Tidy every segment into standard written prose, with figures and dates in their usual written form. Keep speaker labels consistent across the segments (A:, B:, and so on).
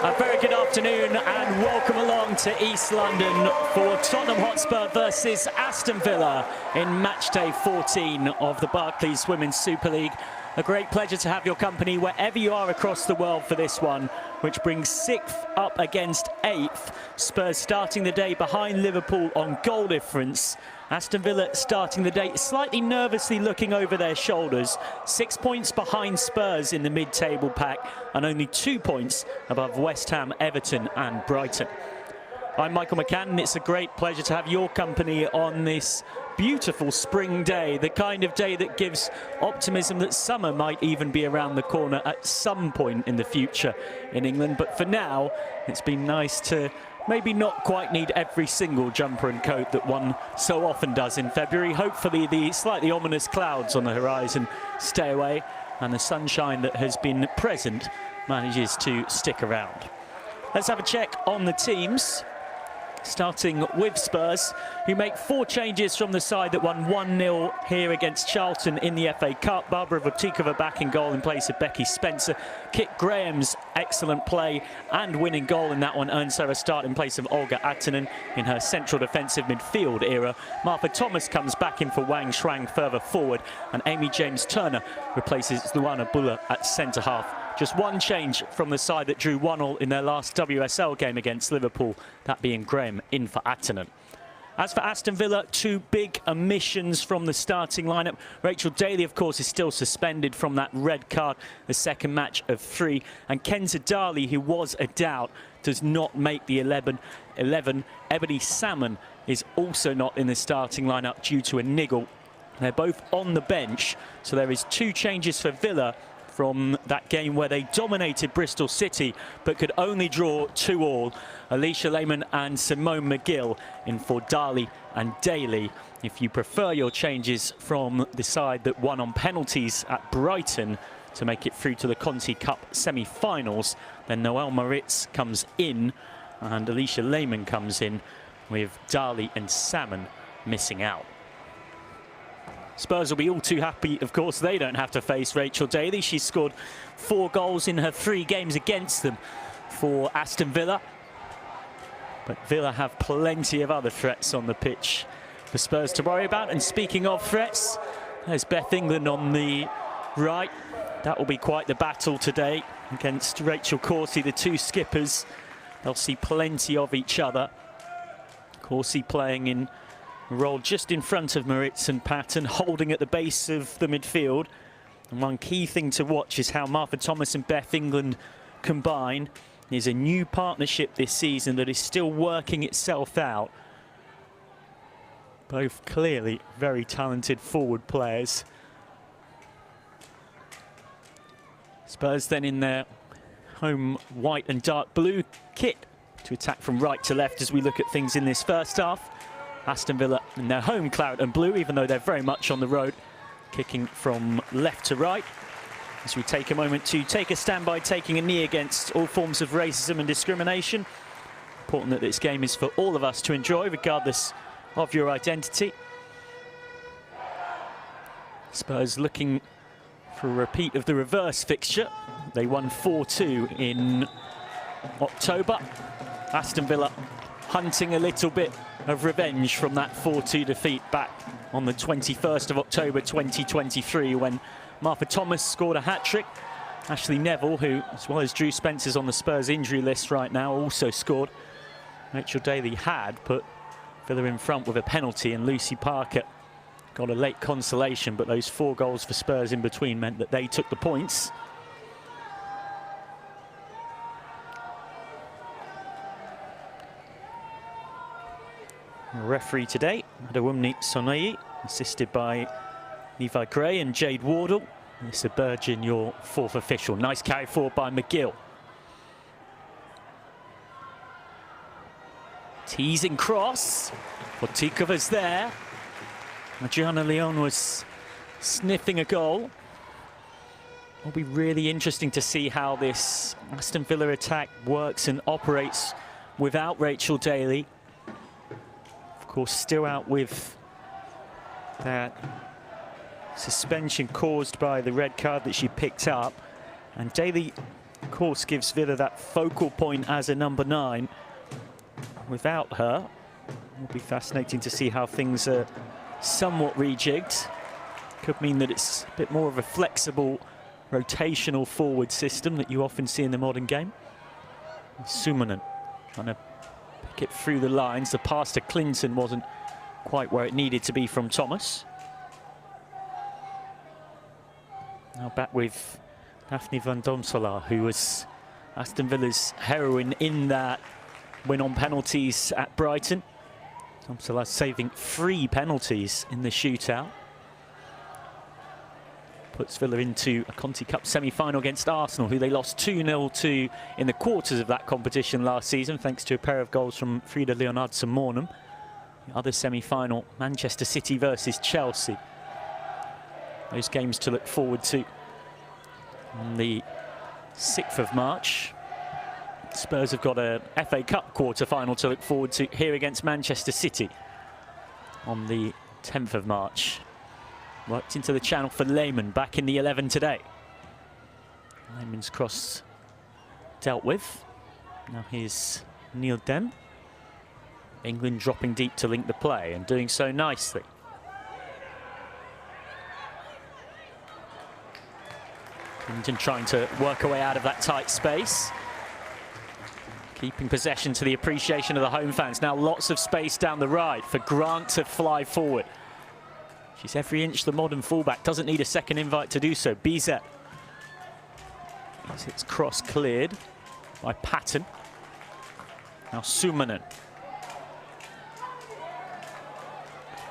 A: A very good afternoon and welcome along to East London for Tottenham Hotspur versus Aston Villa in match day 14 of the Barclays Women's Super League. A great pleasure to have your company wherever you are across the world for this one, which brings 6th up against 8th. Spurs starting the day behind Liverpool on goal difference. Aston Villa starting the day slightly nervously looking over their shoulders. 6 points behind Spurs in the mid-table pack and only 2 points above West Ham, Everton and Brighton. I'm Michael McCann and it's a great pleasure to have your company on this beautiful spring day, the kind of day that gives optimism that summer might even be around the corner at some point in the future in England. But for now, it's been nice to maybe not quite need every single jumper and coat that one so often does in February. Hopefully the slightly ominous clouds on the horizon stay away and the sunshine that has been present manages to stick around. Let's have a check on the teams. Starting with Spurs, who make 4 changes from the side that won 1-0 here against Charlton in the FA Cup. Barbara Votikova back in goal in place of Becky Spencer. Kit Graham's excellent play and winning goal in that one earns her a start in place of Olga Atanen in her central defensive midfield era. Martha Thomas comes back in for Wang Shuang further forward, and Amy James-Turner replaces Luana Buller at centre-half. Just one change from the side that drew 1-1 in their last WSL game against Liverpool, that being Graham in for Atanen. As for Aston Villa, 2 big omissions from the starting lineup. Rachel Daly, of course, is still suspended from that red card, the second match of 3. And Kenza Dali, who was a doubt, does not make the 11. Ebony Salmon is also not in the starting lineup due to a niggle. They're both on the bench, so there is 2 changes for Villa from that game where they dominated Bristol City but could only draw 2-2. Alicia Lehmann and Simone McGill in for Dali and Daly. If you prefer your changes from the side that won on penalties at Brighton to make it through to the Conti Cup semi-finals, then Noelle Moritz comes in and Alicia Lehmann comes in with Dali and Salmon missing out. Spurs will be all too happy, of course, they don't have to face Rachel Daly. She's scored 4 goals in her 3 games against them for Aston Villa. But Villa have plenty of other threats on the pitch for Spurs to worry about. And speaking of threats, there's Beth England on the right. That will be quite the battle today against Rachel Corsie, the 2 skippers. They'll see plenty of each other. Corsie playing in role just in front of Moritz and Patton, holding at the base of the midfield. And one key thing to watch is how Martha Thomas and Beth England combine. There's a new partnership this season that is still working itself out. Both clearly very talented forward players. Spurs then in their home white and dark blue kit to attack from right to left as we look at things in this first half. Aston Villa in their home claret and blue, even though they're very much on the road, kicking from left to right. As we take a moment to take a stand by taking a knee against all forms of racism and discrimination. Important that this game is for all of us to enjoy, regardless of your identity. Spurs looking for a repeat of the reverse fixture. They won 4-2 in October. Aston Villa hunting a little bit of revenge from that 4-2 defeat back on the 21st of October 2023 when Martha Thomas scored a hat-trick. Ashley Neville, who, as well as Drew Spencer's on the Spurs injury list right now, also scored. Rachel Daly had put Villa in front with a penalty, and Lucy Parker got a late consolation, but those 4 goals for Spurs in between meant that they took the points. Referee today, Adewumni Sonei, assisted by Levi Gray and Jade Wardle. This is Burgeon, your 4th official. Nice carry forward by McGill. Teasing cross. Votikova's there. Adriana Leon was sniffing a goal. It'll be really interesting to see how this Aston Villa attack works and operates without Rachel Daly. Of course, still out with that suspension caused by the red card that she picked up. And Daly, of course, gives Villa that focal point as a number 9. Without her, it'll be fascinating to see how things are somewhat rejigged. Could mean that it's a bit more of a flexible, rotational forward system that you often see in the modern game. Sumanen trying to pick it through the lines. The pass to Clinton wasn't quite where it needed to be from Thomas. Now back with Daphne van Domselaar, who was Aston Villa's heroine in that win on penalties at Brighton. Domselaar saving 3 penalties in the shootout. Puts Villa into a Conti Cup semi-final against Arsenal, who they lost 2-0 to in the quarters of that competition last season, thanks to a pair of goals from Frida Leonardsen-Mornum. The other semi-final, Manchester City versus Chelsea. Those games to look forward to. On the 6th of March, Spurs have got a FA Cup quarter-final to look forward to here against Manchester City on the 10th of March. Worked into the channel for Lehmann, back in the 11 today. Lehmann's cross dealt with. Now here's Neil Den. England dropping deep to link the play and doing so nicely. Clinton trying to work her way out of that tight space. Keeping possession to the appreciation of the home fans. Now lots of space down the right for Grant to fly forward. She's every inch the modern fullback, doesn't need a second invite to do so. Bizet. It's cross cleared by Patton. Now Sumanen.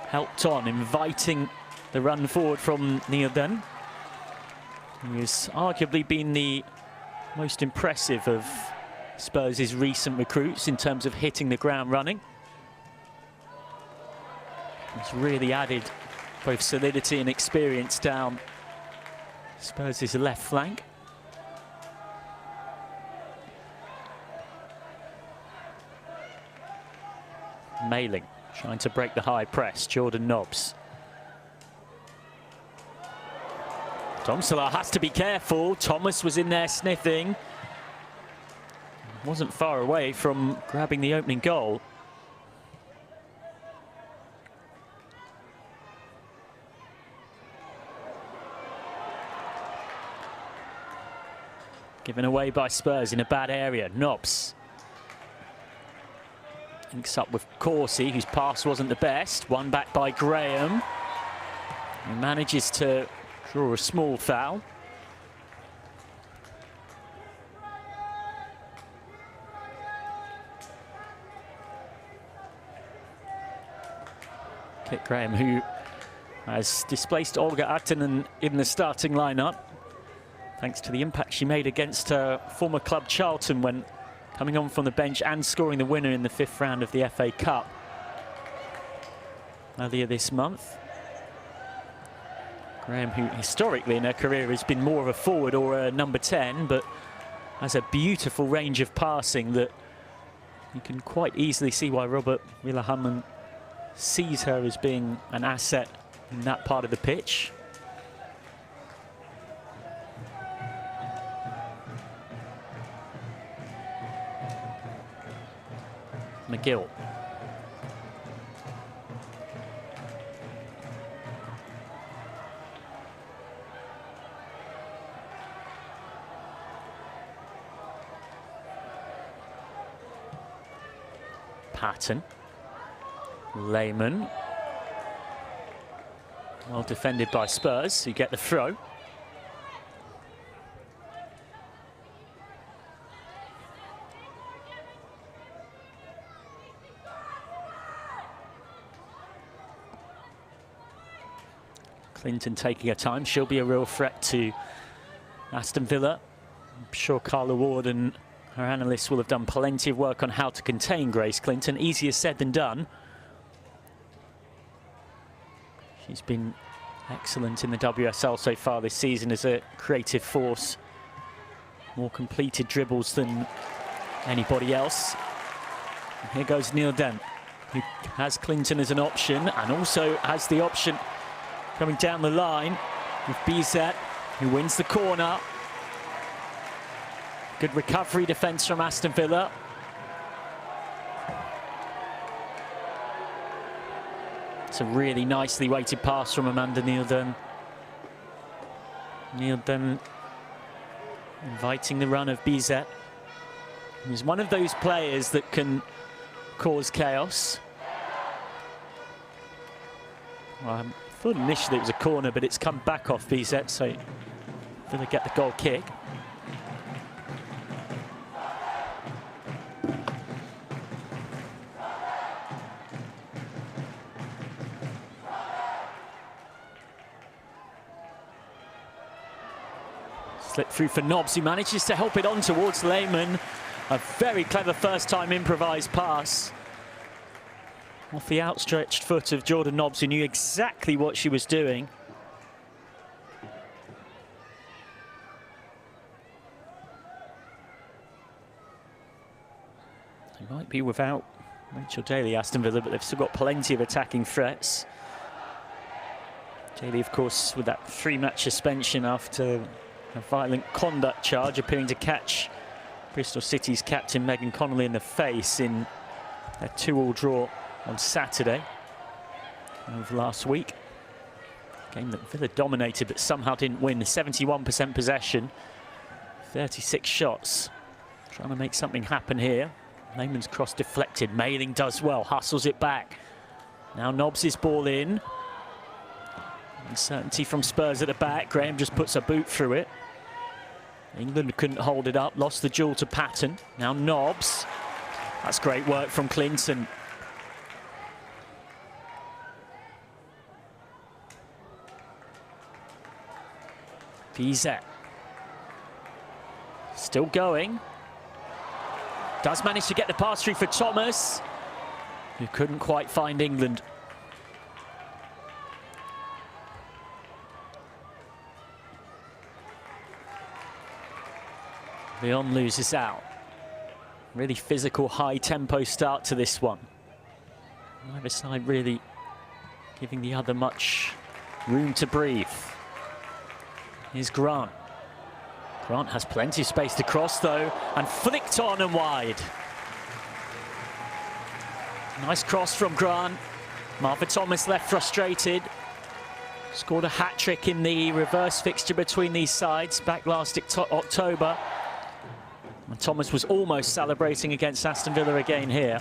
A: Helped on, inviting the run forward from Nielden, who has arguably been the most impressive of Spurs' recent recruits in terms of hitting the ground running. He's really added both solidity and experience down Spurs' left flank. Mailing, trying to break the high press. Jordan Nobbs. Domselaar has to be careful. Thomas was in there sniffing. Wasn't far away from grabbing the opening goal. Given away by Spurs in a bad area. Nobbs links up with Corsi, whose pass wasn't the best. One back by Graham. He manages to draw a small foul. Kit Graham, who has displaced Olga Atanen in the starting lineup, thanks to the impact she made against her former club Charlton when coming on from the bench and scoring the winner in the 5th round of the FA Cup earlier this month. Graham, who historically in her career has been more of a forward or a number 10, but has a beautiful range of passing that you can quite easily see why Robert Villahamn sees her as being an asset in that part of the pitch. McGill. Patton. Lehmann. Well defended by Spurs, who get the throw. Clinton taking her time. She'll be a real threat to Aston Villa. I'm sure Carla Ward and her analysts will have done plenty of work on how to contain Grace Clinton. Easier said than done. She's been excellent in the WSL so far this season as a creative force. More completed dribbles than anybody else. And here goes Neil Dent, who has Clinton as an option and also has the option coming down the line with Bizet, who wins the corner. Good recovery defence from Aston Villa. It's a really nicely weighted pass from Amanda Nielden. Nielden inviting the run of Bizet. He's one of those players that can cause chaos. Well, I thought initially it was a corner, but it's come back off Bizet, so Villa get the goal kick. Slip through for Nobbs, who manages to help it on towards Lehmann. A very clever first-time improvised pass off the outstretched foot of Jordan Nobbs, who knew exactly what she was doing. They might be without Rachel Daly, Aston Villa, but they've still got plenty of attacking threats. Daly, of course, with that 3-match suspension after a violent conduct charge, appearing to catch Bristol City's captain Megan Connolly in the face in a 2-2 draw on Saturday of last week. Game that Villa dominated but somehow didn't win. 71% possession, 36 shots. Trying to make something happen here. Lehmann's cross deflected. Mailing does well, hustles it back. Now Nobbs' ball in. Uncertainty from Spurs at the back. Graham just puts a boot through it. England couldn't hold it up, lost the duel to Patton. Now Nobbs. That's great work from Clinton. Bizet. Still going. Does manage to get the pass through for Thomas, who couldn't quite find England. Lyon loses out. Really physical, high-tempo start to this one. Neither side really giving the other much room to breathe. Here's Grant. Grant has plenty of space to cross, though, and flicked on and wide. Nice cross from Grant. Martha Thomas left frustrated. Scored a hat-trick in the reverse fixture between these sides back last October. And Thomas was almost celebrating against Aston Villa again here.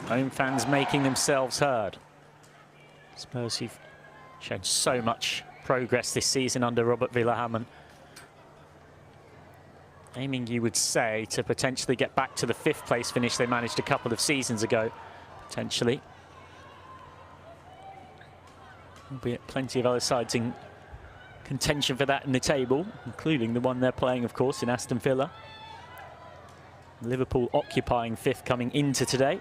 A: Home fans making themselves heard. Spurs who've shown so much progress this season under Robert Villahamon. Aiming, you would say, to potentially get back to the 5th place finish they managed a couple of seasons ago, potentially. Albeit plenty of other sides in contention for that in the table, including the one they're playing, of course, in Aston Villa. Liverpool occupying 5th coming into today.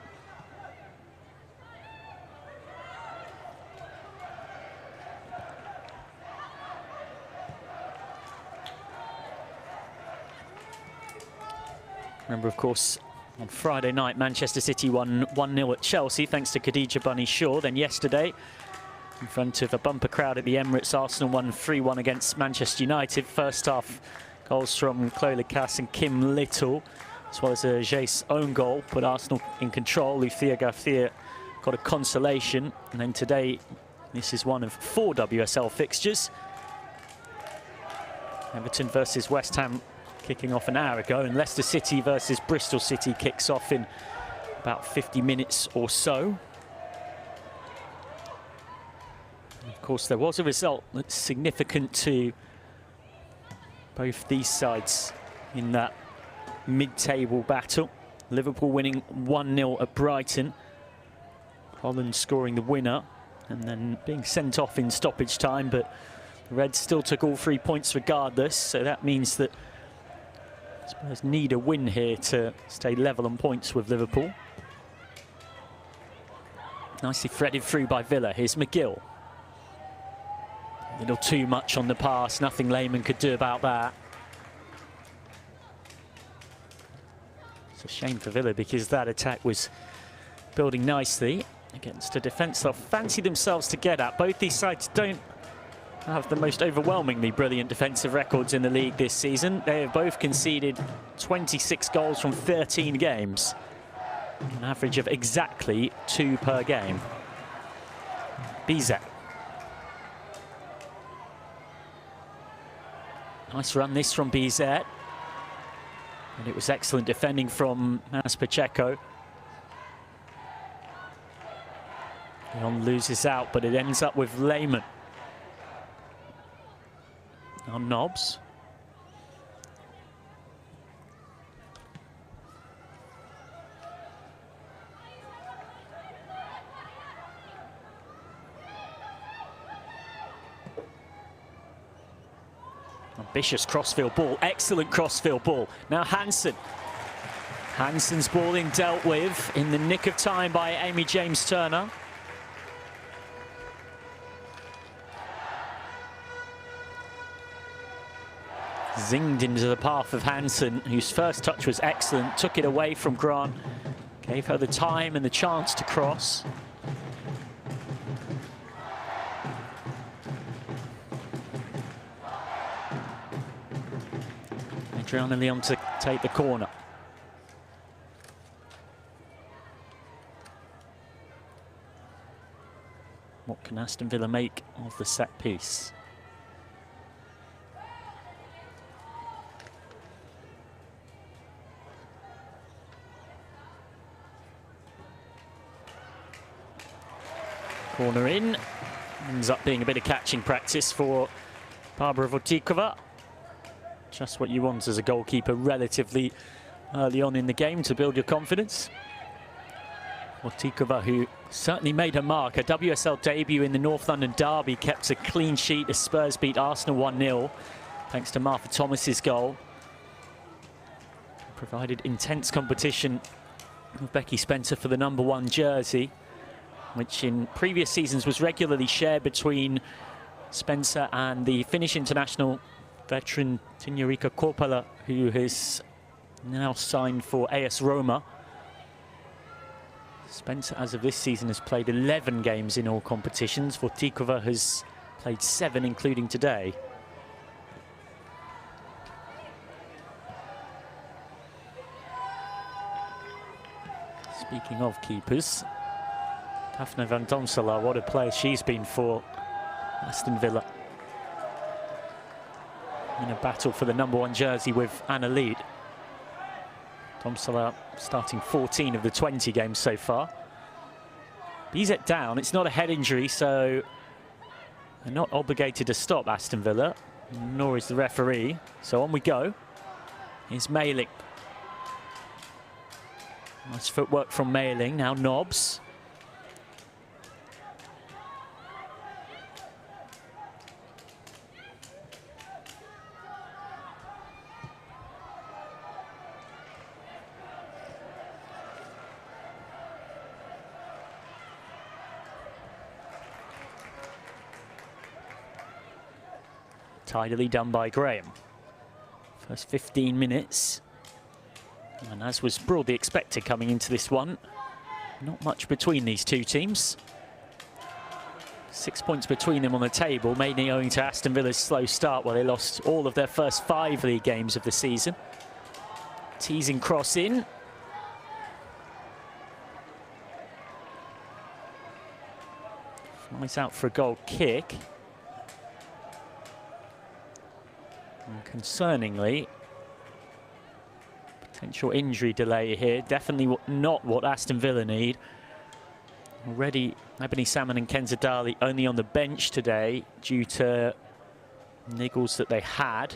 A: Remember, of course, on Friday night, Manchester City won 1-0 at Chelsea, thanks to Khadija Bunny Shaw. Then yesterday, in front of a bumper crowd at the Emirates, Arsenal won 3-1 against Manchester United. First half goals from Chloe Lacasse and Kim Little, as well as a Jace own goal, put Arsenal in control. Lucia Garcia got a consolation. And then today, this is one of 4 WSL fixtures. Everton versus West Ham kicking off an hour ago, and Leicester City versus Bristol City kicks off in about 50 minutes or so. And of course, there was a result that's significant to both these sides in that mid-table battle. Liverpool winning 1-0 at Brighton. Holland scoring the winner and then being sent off in stoppage time, but the Reds still took all 3 points regardless, so that means that Spurs need a win here to stay level on points with Liverpool. Nicely threaded through by Villa. Here's McGill. A little too much on the pass. Nothing Lehmann could do about that. It's a shame for Villa because that attack was building nicely. against a defence they'll fancy themselves to get at. Both these sides don't have the most overwhelmingly brilliant defensive records in the league this season. They have both conceded 26 goals from 13 games, an average of exactly 2 per game. Bizet. Nice run this from Bizet. And it was excellent defending from Pacheco. Leon loses out, but it ends up with Lehmann. Now Nobbs. Ambitious crossfield ball, excellent crossfield ball. Now Hansen. Hansen's ball in dealt with in the nick of time by Amy James-Turner. Zinged into the path of Hansen, whose first touch was excellent, took it away from Grant, gave her the time and the chance to cross. Adriana Leon to take the corner. What can Aston Villa make of the set piece? Corner in. Ends up being a bit of catching practice for Barbara Votikova. Just what you want as a goalkeeper relatively early on in the game to build your confidence. Votikova, who certainly made her mark. Her WSL debut in the North London derby, kept a clean sheet as Spurs beat Arsenal 1-0, thanks to Martha Thomas's goal. Provided intense competition with Becky Spencer for the #1 jersey, which in previous seasons was regularly shared between Spencer and the Finnish international veteran Tinja-Riikka Korpela, who has now signed for AS Roma. Spencer, as of this season, has played 11 games in all competitions. Votikova has played 7, including today. Speaking of keepers, Daphne van Donselaar, what a player she's been for Aston Villa. In a battle for the #1 jersey with Anna Lead. Donselaar starting 14 of the 20 games so far. Bizet down, it's not a head injury, so they're not obligated to stop Aston Villa, nor is the referee. So on we go. Here's Mailing. Nice footwork from Mailing, now Nobbs. Tidily done by Graham. First 15 minutes. And as was broadly expected coming into this one, not much between these two teams. 6 points between them on the table, mainly owing to Aston Villa's slow start, where they lost all of their first 5 league games of the season. Teasing cross in. Flies out for a goal kick. And concerningly, potential injury delay here. Definitely not what Aston Villa need. Already, Ebony Salmon and Kenza Dali only on the bench today due to niggles that they had.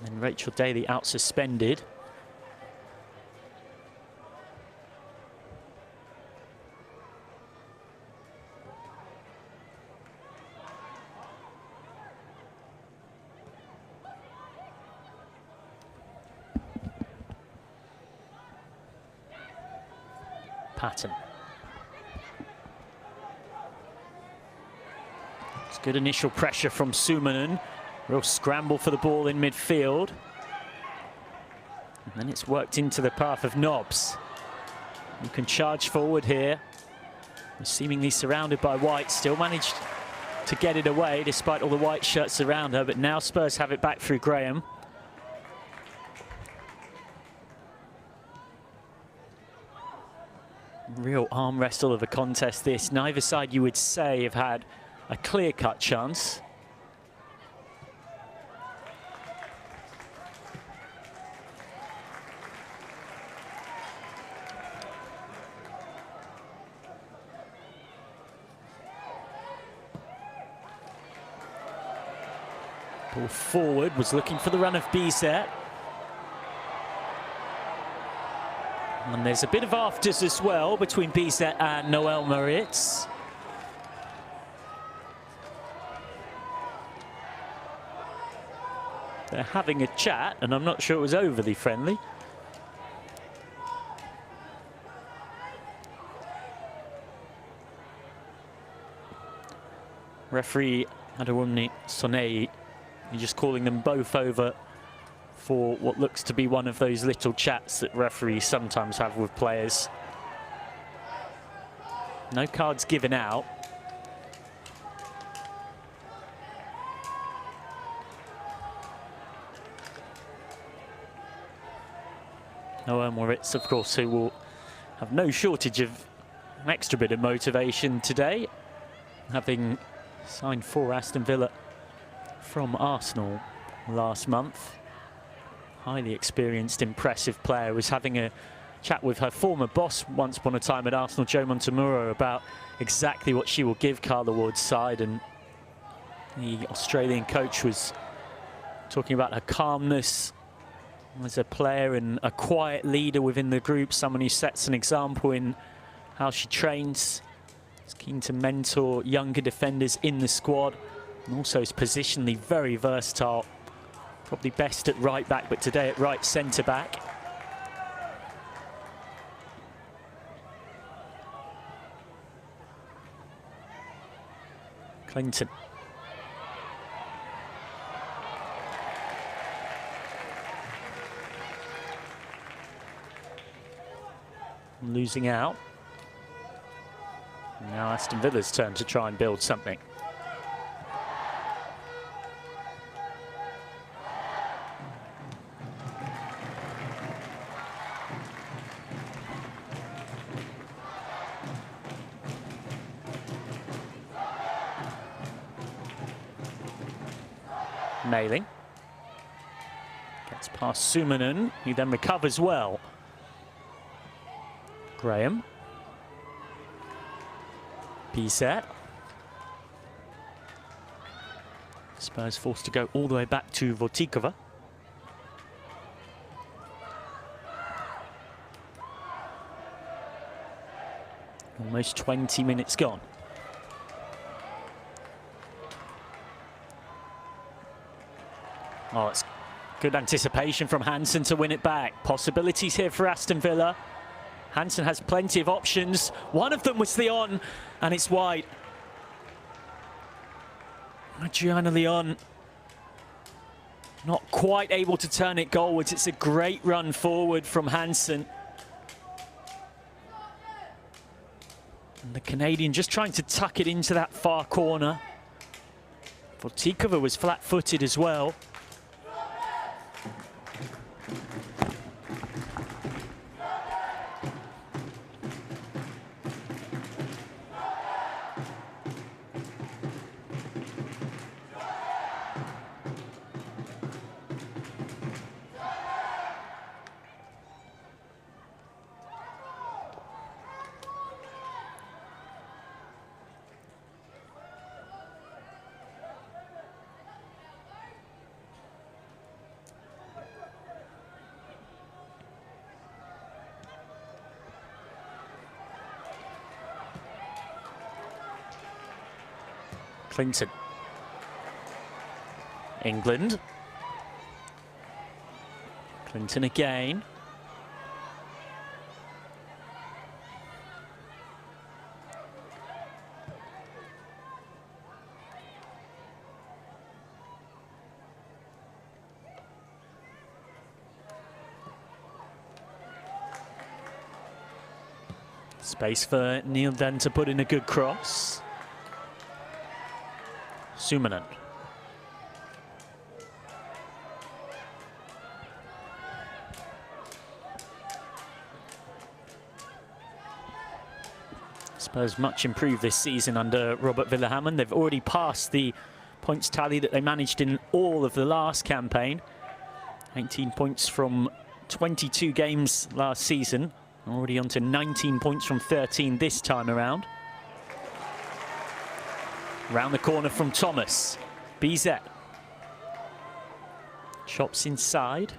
A: And Rachel Daly out suspended. Patton. It's good initial pressure from Suominen. Real scramble for the ball in midfield. And then it's worked into the path of Nobbs, who can charge forward here. He's seemingly surrounded by white, still managed to get it away despite all the white shirts around her, but now Spurs have it back through Graham. Real arm wrestle of a contest this. Neither side, you would say, have had a clear-cut chance. Ball forward, was looking for the run of Bizet. And there's a bit of afters as well between Bizet and Noel Moritz. They're having a chat, and I'm not sure it was overly friendly. Referee Adewumni Sonei, you're just calling them both over for what looks to be one of those little chats that referees sometimes have with players. No cards given out. Noel Moritz, of course, who will have no shortage of an extra bit of motivation today, having signed for Aston Villa from Arsenal last month. Highly experienced, impressive player. Was having a chat with her former boss once upon a time at Arsenal, Joe Montemurro, about exactly what she will give Carla Ward's side, and the Australian coach was talking about her calmness as a player and a quiet leader within the group, someone who sets an example in how she trains. Is keen to mentor younger defenders in the squad, and also is positionally very versatile. Probably best at right back, but today at right centre back. Clinton. Losing out. Now Aston Villa's turn to try and build something. Nailing. Gets past Sumanen, who then recovers well. Graham. Bizet. Spurs forced to go all the way back to Vortikova. Almost 20 minutes gone. Oh, it's good anticipation from Hansen to win it back. Possibilities here for Aston Villa. Hansen has plenty of options. One of them was Leon, and it's wide. Adriana Leon not quite able to turn it goalwards. It's a great run forward from Hansen. And the Canadian just trying to tuck it into that far corner. Vortikova was flat-footed as well. Clinton. England. Clinton again. Space for Neil then to put in a good cross. Sumanen. Spurs much improved this season under Robert Villahamon. They've already passed the points tally that they managed in all of the last campaign. 18 points from 22 games last season. Already on to 19 points from 13 this time around. Round the corner from Thomas. BZ. Chops inside.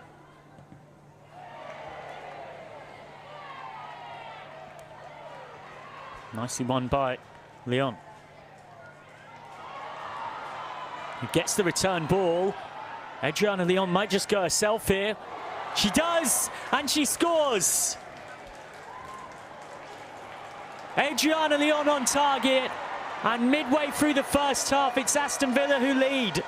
A: Nicely won by Leon. Who gets the return ball. Adriana Leon might just go herself here. She does, and she scores. Adriana Leon on target, and midway through the first half, it's Aston Villa who lead.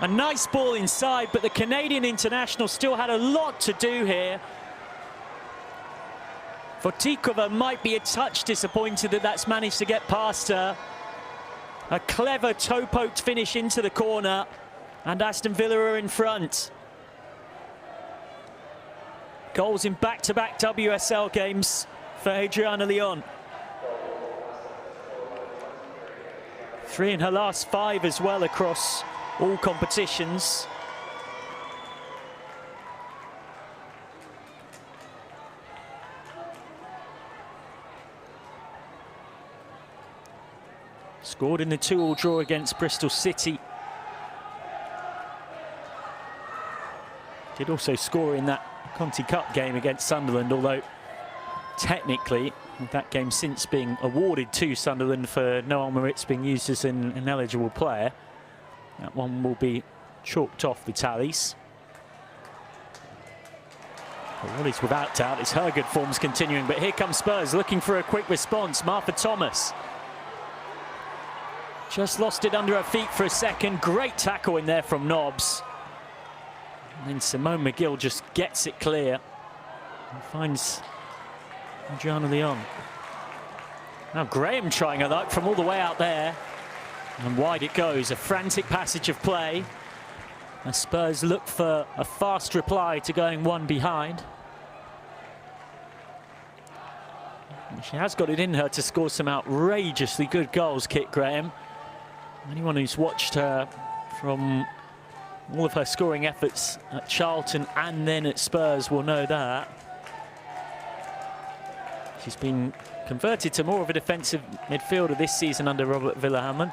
A: A nice ball inside, but the Canadian international still had a lot to do here. Votikova might be a touch disappointed that that's managed to get past her. A clever toe-poked finish into the corner, and Aston Villa are in front. Goals in back-to-back WSL games for Adriana Leon. 3 in her last 5 as well across all competitions. Scored in the 2-2 draw against Bristol City. Did also score in that Conti Cup game against Sunderland, although technically that game since being awarded to Sunderland for Noel Moritz being used as an ineligible player. That one will be chalked off the tallies. But what is without doubt is her good form's continuing, but here comes Spurs looking for a quick response. Martha Thomas just lost it under her feet for a second. Great tackle in there from Nobbs. And then Simone McGill just gets it clear and finds Adriana Leon. Now Graham trying her luck from all the way out there. And wide it goes, a frantic passage of play. As Spurs look for a fast reply to going one behind. She has got it in her to score some outrageously good goals, Kit Graham. Anyone who's watched her from all of her scoring efforts at Charlton and then at Spurs will know that. She's been converted to more of a defensive midfielder this season under Robert Villahamon.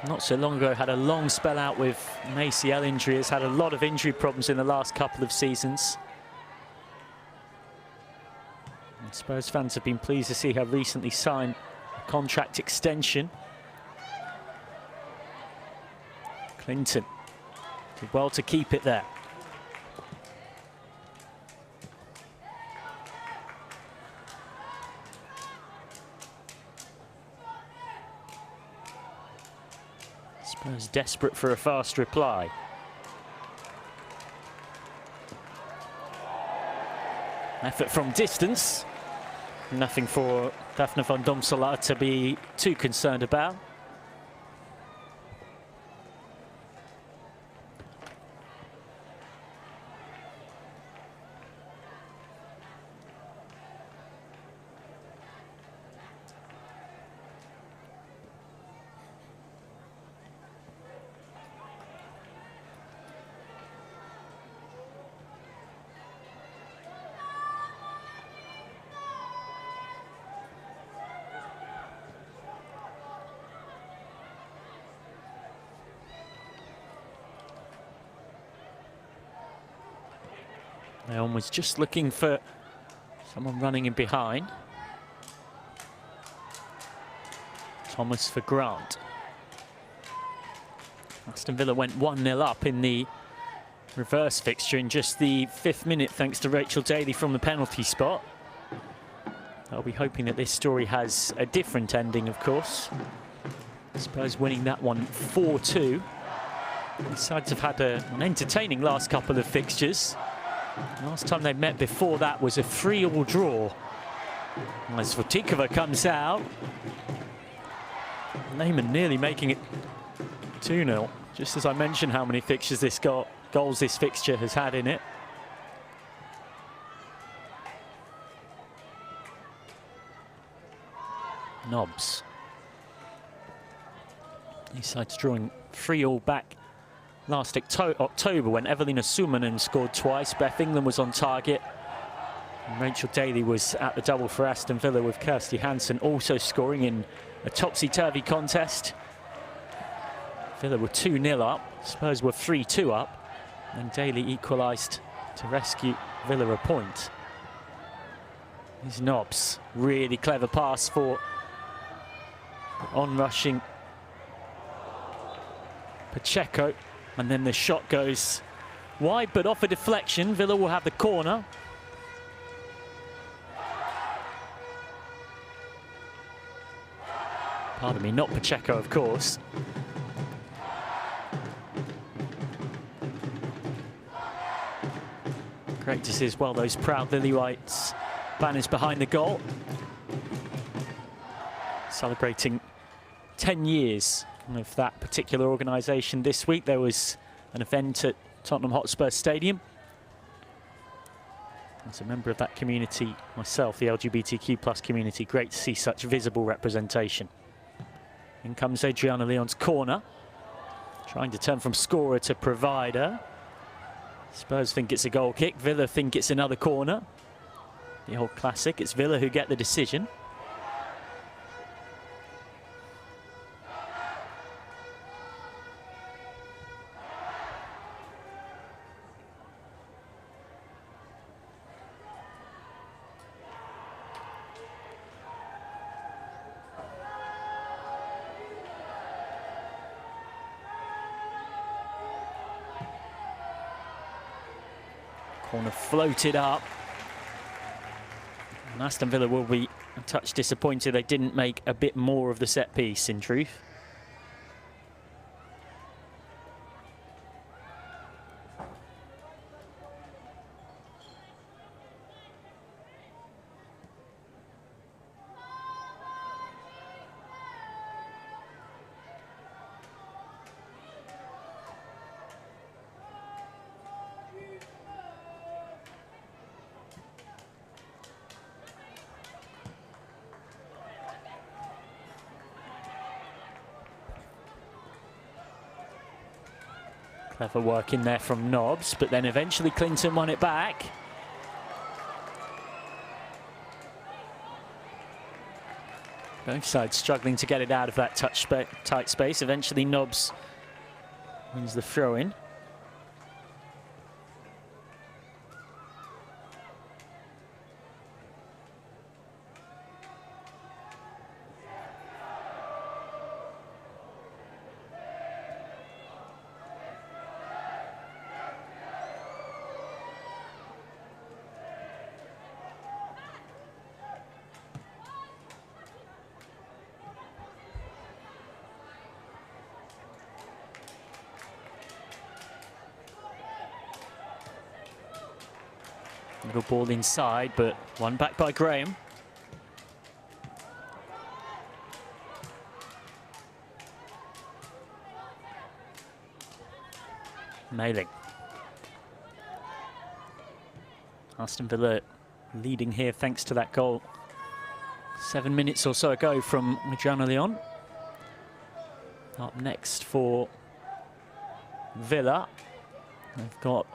A: Not so long ago had a long spell out with an ACL injury, has had a lot of injury problems in the last couple of seasons. And Spurs fans have been pleased to see her recently sign a contract extension. Clinton did well to keep it there. Spurs desperate for a fast reply. Effort from distance. Nothing for Daphne van Domselaar to be too concerned about. Leon was just looking for someone running in behind. Thomas for Grant. Aston Villa went 1-0 up in the reverse fixture in just the 5th minute, thanks to Rachel Daly from the penalty spot. I'll be hoping that this story has a different ending, of course. Spurs winning that one 4-2. These sides have had an entertaining last couple of fixtures. Last time they met before that was a 3-3 draw. As Votikova comes out, Lehmann nearly making it 2-0. Just as I mentioned how many fixtures goals this fixture has had in it. Nobbs. These sides drawing 3-3 back last October when Evelina Suominen scored twice. Beth England was on target. And Rachel Daly was at the double for Aston Villa, with Kirsty Hansen also scoring in a topsy-turvy contest. Villa were 2-0 up. Spurs were 3-2 up. And Daly equalised to rescue Villa a point. These Nobbs. Really clever pass for on-rushing Pacheco. And then the shot goes wide, but off a deflection. Villa will have the corner. Pardon me, not Pacheco, of course. Great to see as well those proud Lily Whites banners behind the goal. Celebrating 10 years of that particular organisation this week. There was an event at Tottenham Hotspur Stadium. As a member of that community myself, the LGBTQ+ community, great to see such visible representation. In comes Adriana Leon's corner, trying to turn from scorer to provider. Spurs think it's a goal kick, Villa think it's another corner. The old classic, it's Villa who get the decision. Corner floated up. And Aston Villa will be a touch disappointed they didn't make a bit more of the set piece, in truth. Clever work in there from Nobbs, but then eventually Clinton won it back. Both sides struggling to get it out of that tight space. Eventually Nobbs wins the throw-in. Little ball inside, but one back by Graham. Mailing. Aston Villa leading here thanks to that goal 7 minutes or so ago from Adriana Leon. Up next for Villa, they've got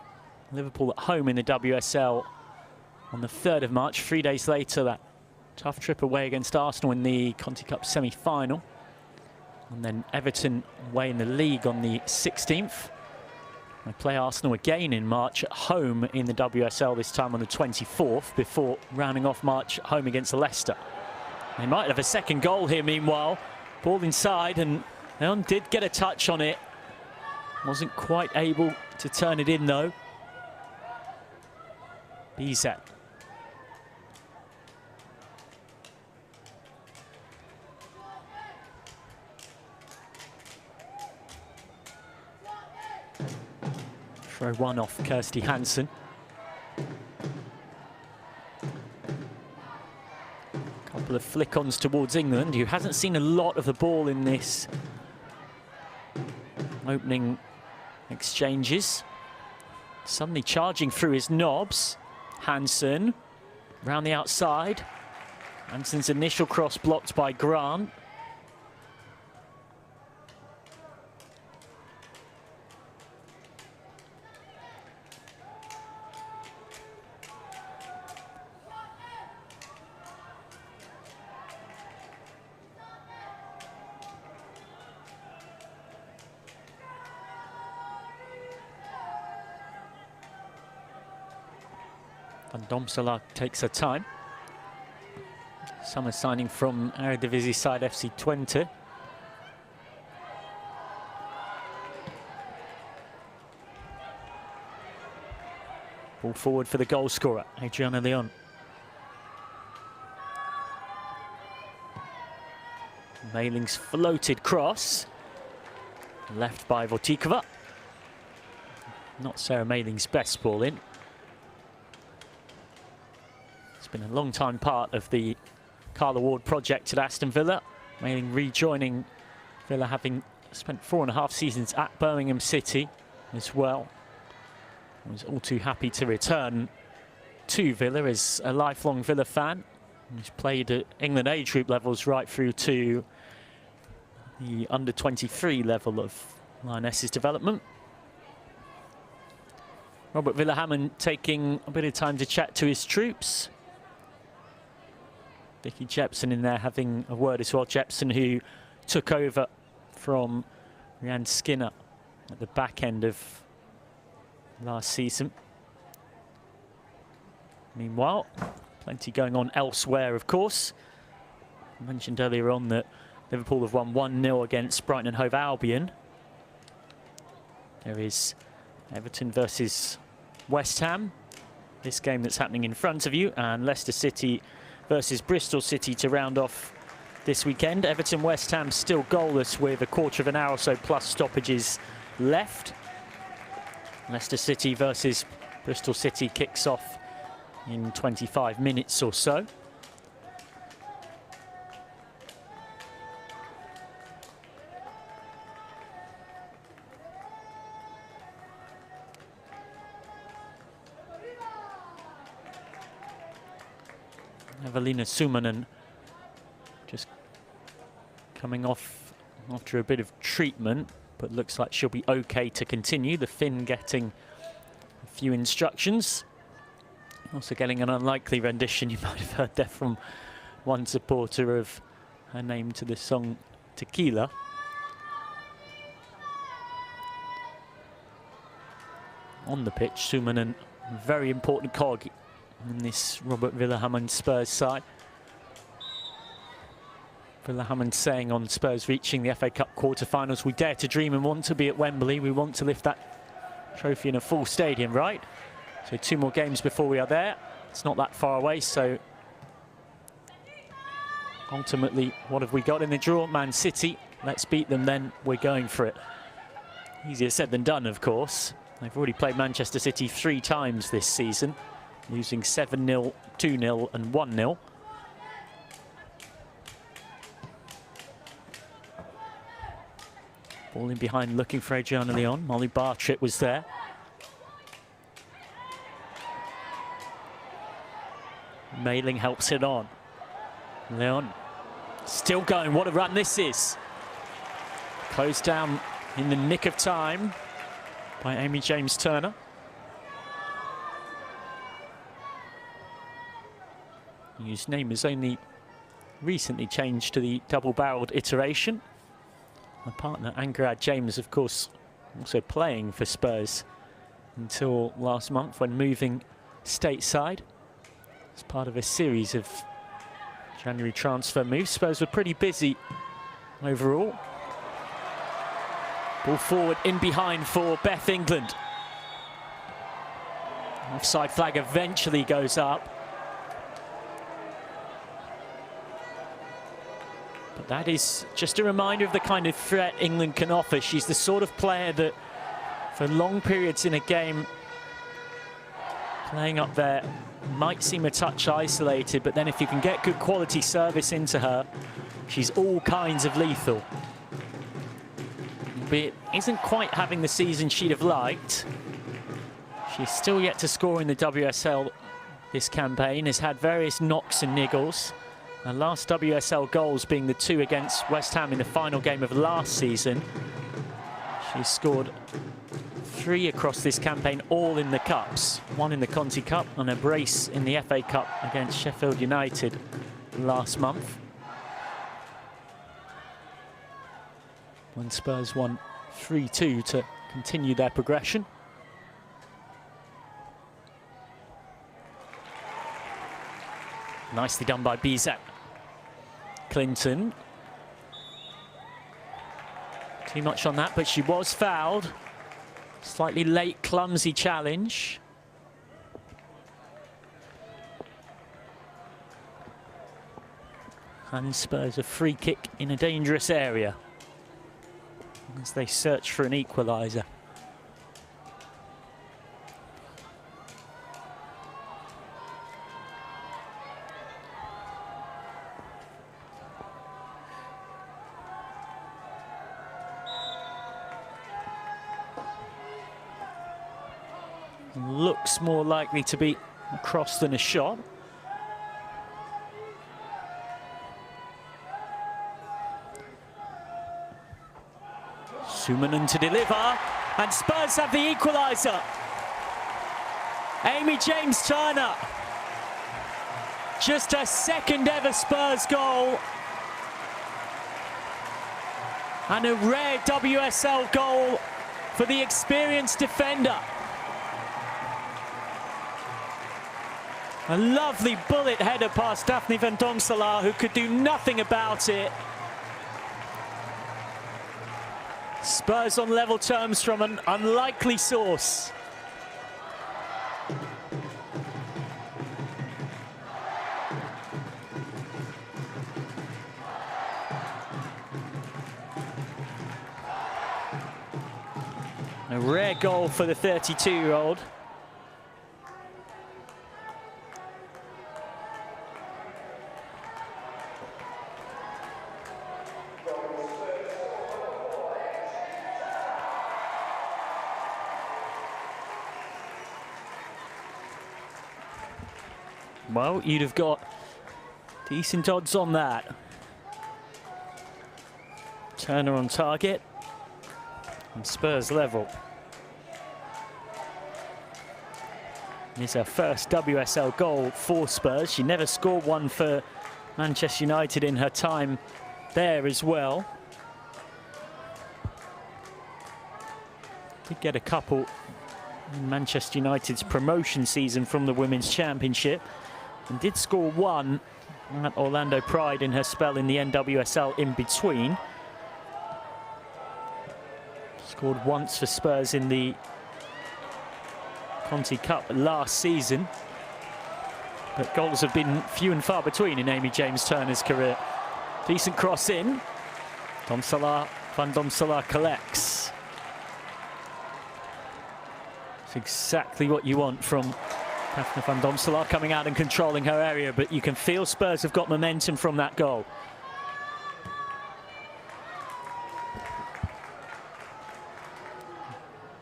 A: Liverpool at home in the WSL on the 3rd of March. 3 days later, that tough trip away against Arsenal in the Conti Cup semi-final. And then Everton away in the league on the 16th. They play Arsenal again in March at home in the WSL, this time on the 24th, before rounding off March at home against Leicester. They might have a second goal here, meanwhile. Ball inside, and Leon did get a touch on it. Wasn't quite able to turn it in, though. Bizet. Throw one off Kirsty Hansen. Couple of flick-ons towards England, who hasn't seen a lot of the ball in this opening exchanges. Suddenly charging through his knobs. Hansen round the outside. Hansen's initial cross blocked by Grant. Van Domselaar takes her time. Summer signing from Eredivisie side FC Twente. Ball forward for the goal scorer, Adriana Leon. Mailing's floated cross. Left by Vortikova. Not Sarah Mailing's best ball in. Been a long time part of the Carla Ward project at Aston Villa. Mailing rejoining Villa, having spent 4.5 seasons at Birmingham City as well. Was all too happy to return to Villa as a lifelong Villa fan. He's played at England age group levels right through to the under-23 level of Lionesses development. Robert Villahamon taking a bit of time to chat to his troops. Vicky Jepson in there having a word as well. Jepson, who took over from Rhiannon Skinner at the back end of last season. Meanwhile, plenty going on elsewhere, of course. I mentioned earlier on that Liverpool have won 1-0 against Brighton and Hove Albion. There is Everton versus West Ham, this game that's happening in front of you, and Leicester City versus Bristol City to round off this weekend. Everton West Ham still goalless with a quarter of an hour or so plus stoppages left. Leicester City versus Bristol City kicks off in 25 minutes or so. Evelina Sumanen just coming off after a bit of treatment, but looks like she'll be okay to continue. The Finn getting a few instructions. Also getting an unlikely rendition, you might have heard there from one supporter, of her name to the song Tequila. On the pitch, Sumanen, very important cog in this Robert Villahamon Spurs side. Villahamon saying on Spurs reaching the FA Cup quarter-finals, we dare to dream and want to be at Wembley. We want to lift that trophy in a full stadium, right? So 2 more games before we are there. It's not that far away, so ultimately, what have we got in the draw? Man City. Let's beat them, then we're going for it. Easier said than done, of course. They've already played Manchester City 3 times this season, losing 7-0, 2-0 and 1-0. Ball in behind looking for Adriana Leon. Molly Bartrett was there. Mailing helps it on. Leon still going. What a run this is. Closed down in the nick of time by Amy James Turner. Whose name has only recently changed to the double-barreled iteration. My partner, Angarad James, of course, also playing for Spurs until last month when moving stateside. As part of a series of January transfer moves. Spurs were pretty busy overall. Ball forward in behind for Beth England. Offside flag eventually goes up. But that is just a reminder of the kind of threat England can offer. She's the sort of player that For long periods in a game, playing up there might seem a touch isolated, but then if you can get good quality service into her, she's all kinds of lethal. But isn't quite having the season she'd have liked. She's still yet to score in the WSL this campaign, has had various knocks and niggles. Her last WSL goals being the 2 against West Ham in the final game of last season. She's scored 3 across this campaign, all in the Cups. 1 in the Conti Cup and a brace in the FA Cup against Sheffield United last month. When Spurs won 3-2 to continue their progression. Nicely done by Bizak. Clinton. Too much on that, but she was fouled. Slightly late, clumsy challenge. And Spurs a free kick in a dangerous area as they search for an equaliser. Looks more likely to be a cross than a shot. Sumanen to deliver, and Spurs have the equaliser. Amy James-Turner, just her second ever Spurs goal, and a rare WSL goal for the experienced defender. A lovely bullet header past Daphne van Domselaar, who could do nothing about it. Spurs on level terms from an unlikely source. A rare goal for the 32-year-old. Well, you'd have got decent odds on that. Turner on target and Spurs level. It's her first WSL goal for Spurs. She never scored one for Manchester United in her time there as well. Did get a couple in Manchester United's promotion season from the Women's Championship, and did score one at Orlando Pride in her spell in the NWSL in between. Scored once for Spurs in the Conti Cup last season, but goals have been few and far between in Amy James-Turner's career. Decent cross in. Van Domselaar collects. It's exactly what you want from Daphne van Domselaar, coming out and controlling her area, but you can feel Spurs have got momentum from that goal.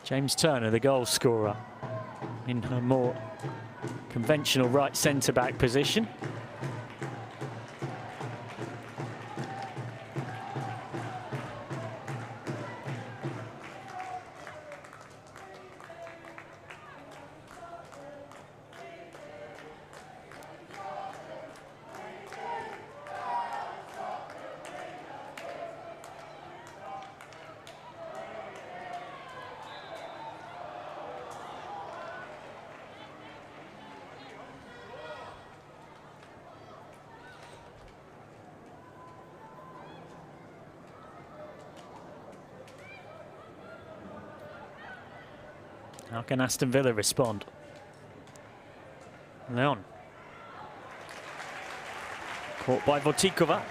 A: James-Turner, the goal scorer, in her more conventional right centre-back position. How can Aston Villa respond? Leon. Caught by Votikova.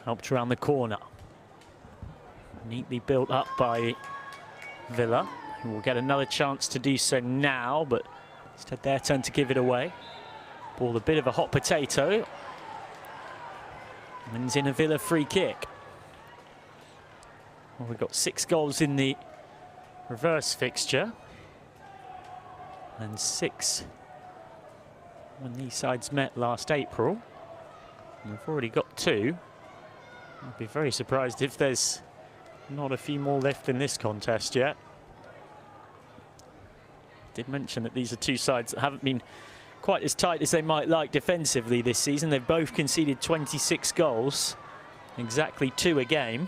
A: helped around the corner. Neatly built up by Villa, who will get another chance to do so now, but instead their turn to give it away. Ball a bit of a hot potato. Wins in a Villa free kick. Well, we've got 6 goals in the reverse fixture, and 6 when these sides met last April. And we've already got 2. I'd be very surprised if there's not a few more left in this contest yet. Did mention that these are 2 sides that haven't been quite as tight as they might like defensively this season. They've both conceded 26 goals, exactly 2 a game.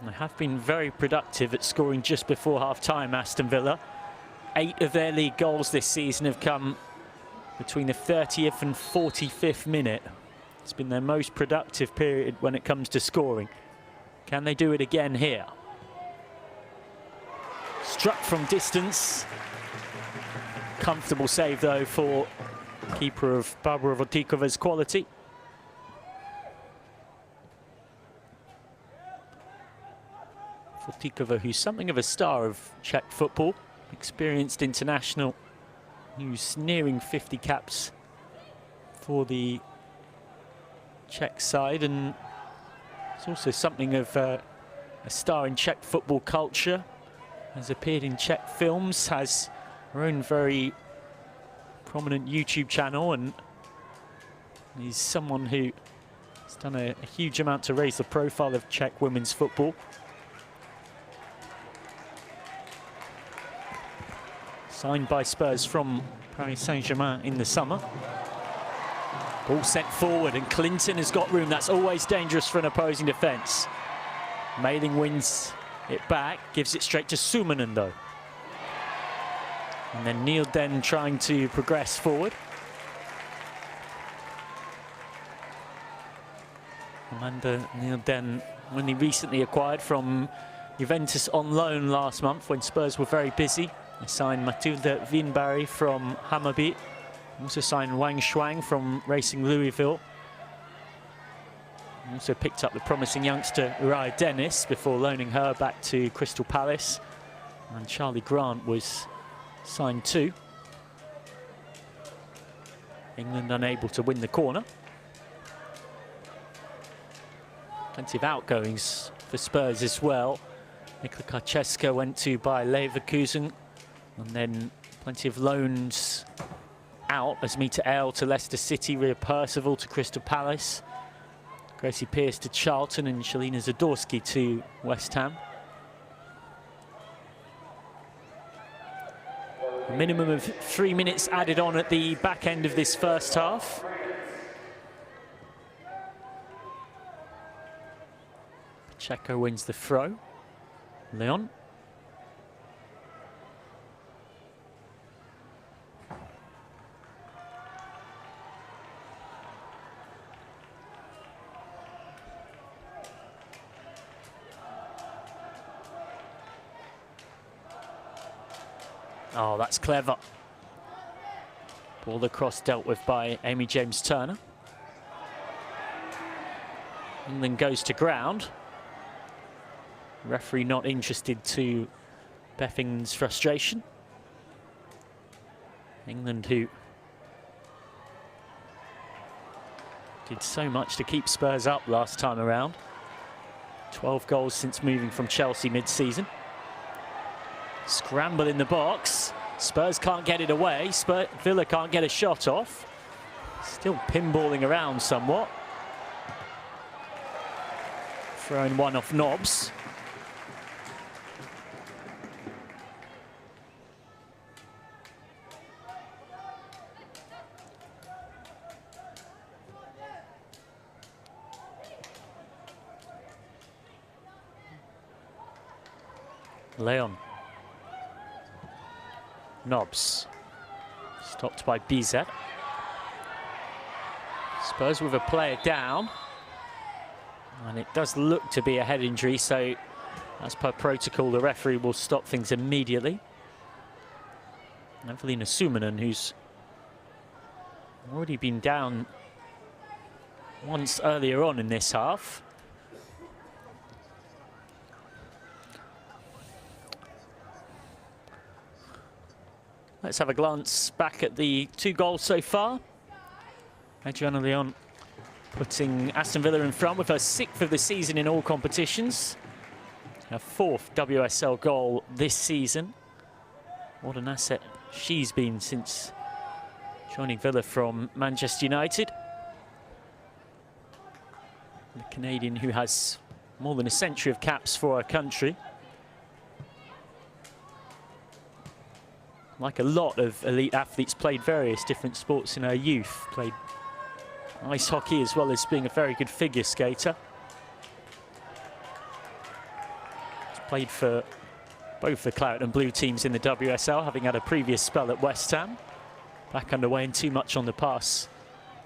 A: They have been very productive at scoring just before half-time, Aston Villa. 8 of their league goals this season have come between the 30th and 45th minute. It's been their most productive period when it comes to scoring. Can they do it again here? Struck from distance. Comfortable save, though, for keeper of Barbara Votikova's quality. Votikova, who's something of a star of Czech football, experienced international, who's nearing 50 caps for the Czech side, and it's also something of a star in Czech football culture, has appeared in Czech films, has her own very prominent YouTube channel, and he's someone who has done a huge amount to raise the profile of Czech women's football. Signed by Spurs from Paris Saint-Germain in the summer. Ball sent forward, and Clinton has got room. That's always dangerous for an opposing defence. Mailing wins it back, gives it straight to Sumanen, though. And then Neil Den trying to progress forward. Amanda Neil Den, only recently acquired from Juventus on loan last month when Spurs were very busy. They signed Matilda Winberry from Hammarby. Also signed Wang Shuang from Racing Louisville. Also picked up the promising youngster Uriah Dennis before loaning her back to Crystal Palace. And Charlie Grant was signed too. England unable to win the corner. Plenty of outgoings for Spurs as well. Nikola Karcheska went to Bayer Leverkusen. And then plenty of loans out. Asmita El to Leicester City, Rhea Percival to Crystal Palace, Gracie Pearce to Charlton, and Shalina Zadorsky to West Ham. A minimum of 3 minutes added on at the back end of this first half. Pacheco wins the throw. Leon. Oh, that's clever. Ball across dealt with by Amy James-Turner. England goes to ground. Referee not interested to Beffington's frustration. England, who did so much to keep Spurs up last time around. 12 goals since moving from Chelsea mid-season. Scramble in the box. Spurs can't get it away. Villa can't get a shot off. Still pinballing around somewhat. Throwing one off Nobbs. Leon. Nobbs. Stopped by Bizet. Spurs with a player down. And it does look to be a head injury, so as per protocol, the referee will stop things immediately. Evelina Suominen, who's already been down once earlier on in this half. Let's have a glance back at the 2 goals so far. Adriana Leon putting Aston Villa in front with her 6th of the season in all competitions. Her 4th WSL goal this season. What an asset she's been since joining Villa from Manchester United. The Canadian who has more than a century of caps for her country. Like a lot of elite athletes, played various different sports in her youth. Played ice hockey as well as being a very good figure skater. She's played for both the Claret and Blue teams in the WSL, having had a previous spell at West Ham. Back underway and too much on the pass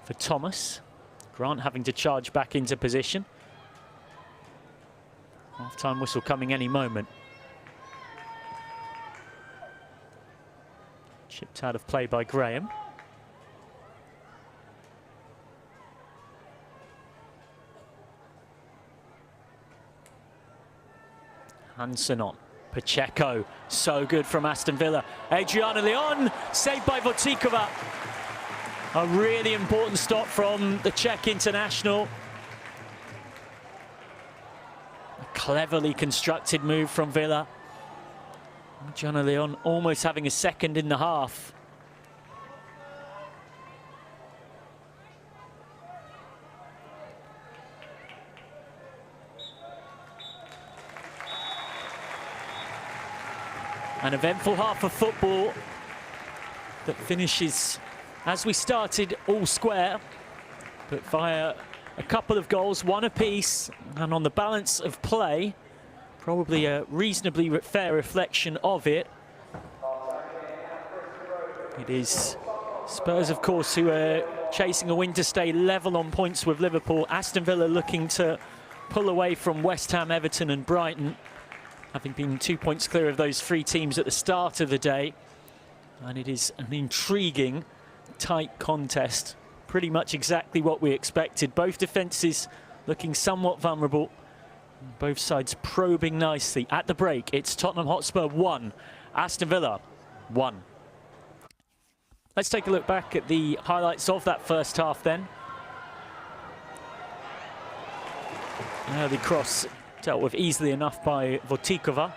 A: for Thomas. Grant having to charge back into position. Half-time whistle coming any moment. Chipped out of play by Graham. Hansen on. Pacheco, so good from Aston Villa. Adriana Leon, saved by Votikova. A really important stop from the Czech international. A cleverly constructed move from Villa. Adriana Leon almost having a second in the half. An eventful half of football that finishes as we started, all square, but via a couple of goals, one apiece, and on the balance of play, probably a reasonably fair reflection of it. It is Spurs, of course, who are chasing a win to stay level on points with Liverpool. Aston Villa looking to pull away from West Ham, Everton and Brighton, having been 2 points clear of those 3 teams at the start of the day. And it is an intriguing, tight contest. Pretty much exactly what we expected. Both defences looking somewhat vulnerable. Both sides probing nicely. At the break, it's Tottenham Hotspur 1, Aston Villa 1. Let's take a look back at the highlights of that first half then. An early cross dealt with easily enough by Votikova.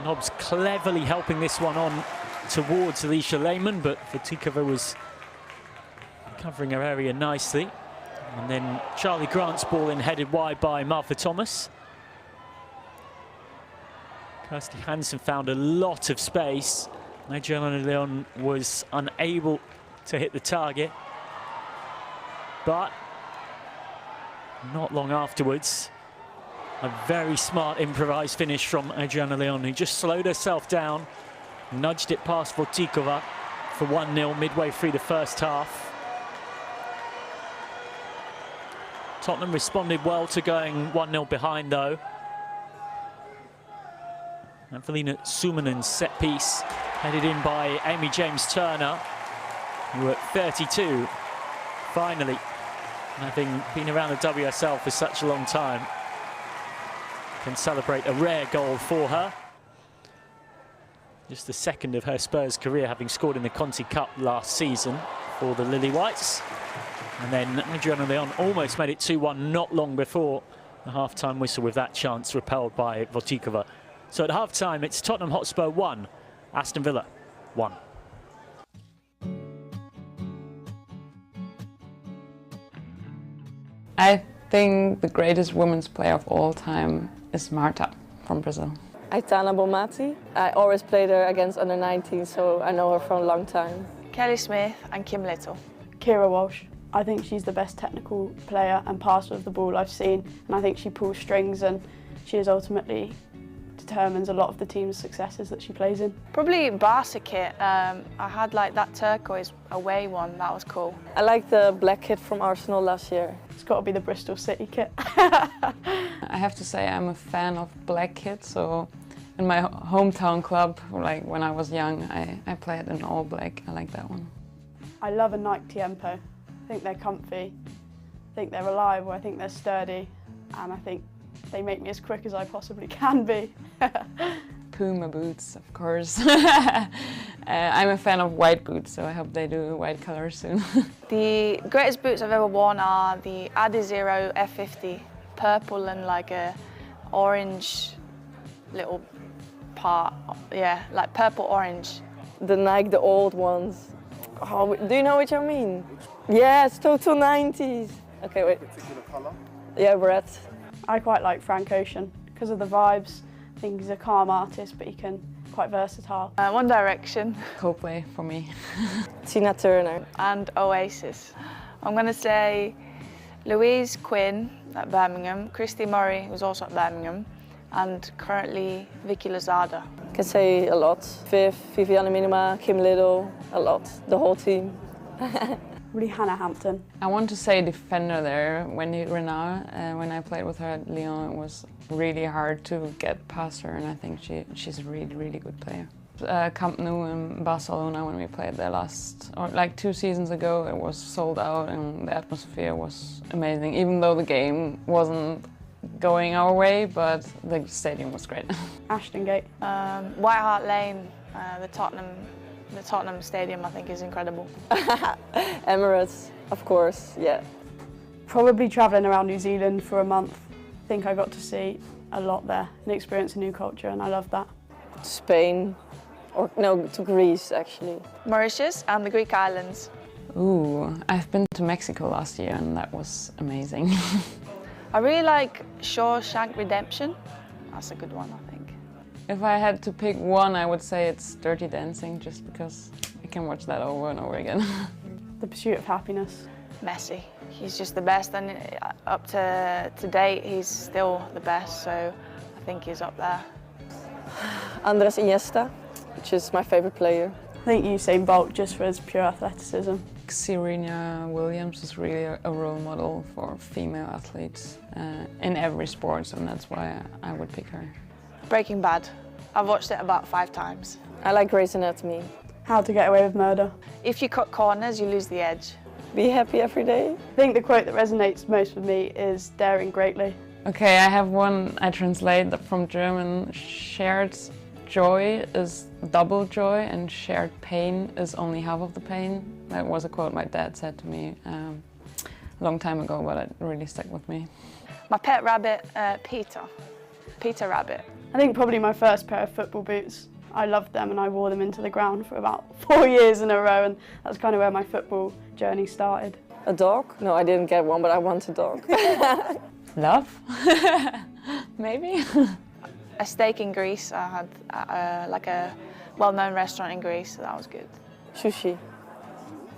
A: Nobbs cleverly helping this one on towards Alicia Lehmann, but Votikova was covering her area nicely. And then Charlie Grant's ball in headed wide by Martha Thomas. Kirsty Hansen found a lot of space. Adriana Leon was unable to hit the target. But not long afterwards, a very smart improvised finish from Adriana Leon, who just slowed herself down, nudged it past Votikova for 1-0 midway through the first half. Tottenham responded well to going 1-0 behind, though. Evelina Suominen's set piece headed in by Amy James-Turner, who at 32, finally, having been around the WSL for such a long time, can celebrate a rare goal for her. Just the second of her Spurs career, having scored in the Conti Cup last season for the Lily Whites. And then Adriana Leon almost made it 2-1 not long before the half-time whistle, with that chance repelled by Votikova. So at half-time, it's Tottenham Hotspur 1, Aston Villa 1.
B: I think the greatest women's player of all time is Marta from Brazil.
C: Aitana Bomati. I always played her against under 19, so I know her for a long time.
D: Kelly Smith and Kim Little.
E: Kira Walsh. I think she's the best technical player and passer of the ball I've seen, and I think she pulls strings, and she is ultimately determines a lot of the team's successes that she plays in.
D: Probably Barca kit. I had like that turquoise away one, that was cool.
C: I like the black kit from Arsenal last year.
E: It's got to be the Bristol City kit.
B: I have to say I'm a fan of black kit, so in my hometown club, like when I was young, I played in all black. I like that one.
E: I love a Nike Tiempo. I think they're comfy, I think they're reliable, I think they're sturdy, and I think they make me as quick as I possibly can be.
B: Puma boots, of course. I'm a fan of white boots, so I hope they do white colour soon.
D: The greatest boots I've ever worn are the Adizero F50, purple and like a orange little part, yeah, like purple orange.
C: The Nike, the old ones. Oh, do you know which I mean? Yeah, it's total 90s. Okay, wait.
F: Particular colour?
C: Yeah, red.
E: I quite like Frank Ocean because of the vibes. I think he's a calm artist, but he can quite versatile.
D: One Direction
B: Coldplay for me.
C: Tina Turner.
D: and Oasis. I'm going to say Louise Quinn at Birmingham, Christy Murray, who's also at Birmingham, and currently Vicky Lozada.
C: I can say a lot. Viv, Viviane Minima, Kim Little, a lot. The whole team.
E: Really Hannah Hampton.
B: I want to say defender there, Wendy Renard. When I played with her at Lyon, it was really hard to get past her, and I think she's a really, really good player. Camp Nou in Barcelona, when we played there like 2 seasons ago, it was sold out and the atmosphere was amazing, even though the game wasn't going our way, but the stadium was great.
E: Ashton Gate.
D: White Hart Lane, the Tottenham Stadium, I think is incredible.
C: Emirates, of course, yeah.
E: Probably travelling around New Zealand for a month. I think I got to see a lot there and experience a new culture, and I love that.
C: Spain, or no, to Greece actually.
D: Mauritius and the Greek islands.
B: Ooh, I've been to Mexico last year and that was amazing.
D: I really like Shawshank Redemption. That's a good one, I think.
B: If I had to pick one, I would say it's Dirty Dancing, just because I can watch that over and over again.
E: The Pursuit of Happiness.
D: Messi. He's just the best, and up to date, he's still the best, so I think he's up there.
C: Andres Iniesta, which is my favorite player.
E: I think Usain Bolt, just for his pure athleticism.
B: Serena Williams is really a role model for female athletes in every sport, and that's why I would pick her.
D: Breaking Bad. I've watched it about 5 times.
C: I like Grey's Anatomy.
E: How to Get Away with Murder.
D: If you cut corners, you lose the edge.
C: Be happy every day.
E: I think the quote that resonates most with me is daring greatly.
B: Okay, I have one I translate from German. Shared joy is double joy and shared pain is only half of the pain. That was a quote my dad said to me a long time ago, but it really stuck with me.
D: My pet rabbit, Peter Rabbit.
E: I think probably my first pair of football boots. I loved them and I wore them into the ground for about 4 years in a row, and that's kind of where my football journey started.
C: A dog? No, I didn't get one, but I want a dog.
B: Love? Maybe?
D: A steak in Greece. I had like a well-known restaurant in Greece, so that was good.
C: Sushi.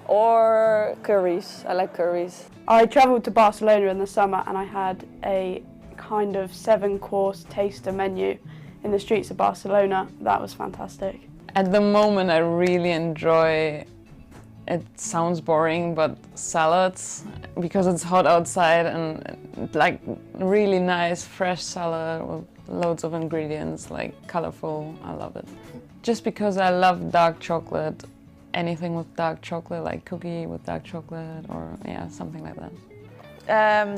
C: Or curries. I like curries.
E: I travelled to Barcelona in the summer and I had a kind of 7-course taster menu in the streets of Barcelona. That was fantastic.
B: At the moment I really enjoy, it sounds boring, but salads, because it's hot outside and like really nice fresh salad with loads of ingredients, like colorful. I love it. Just because I love dark chocolate, anything with dark chocolate, like cookie with dark chocolate, or yeah, something like that.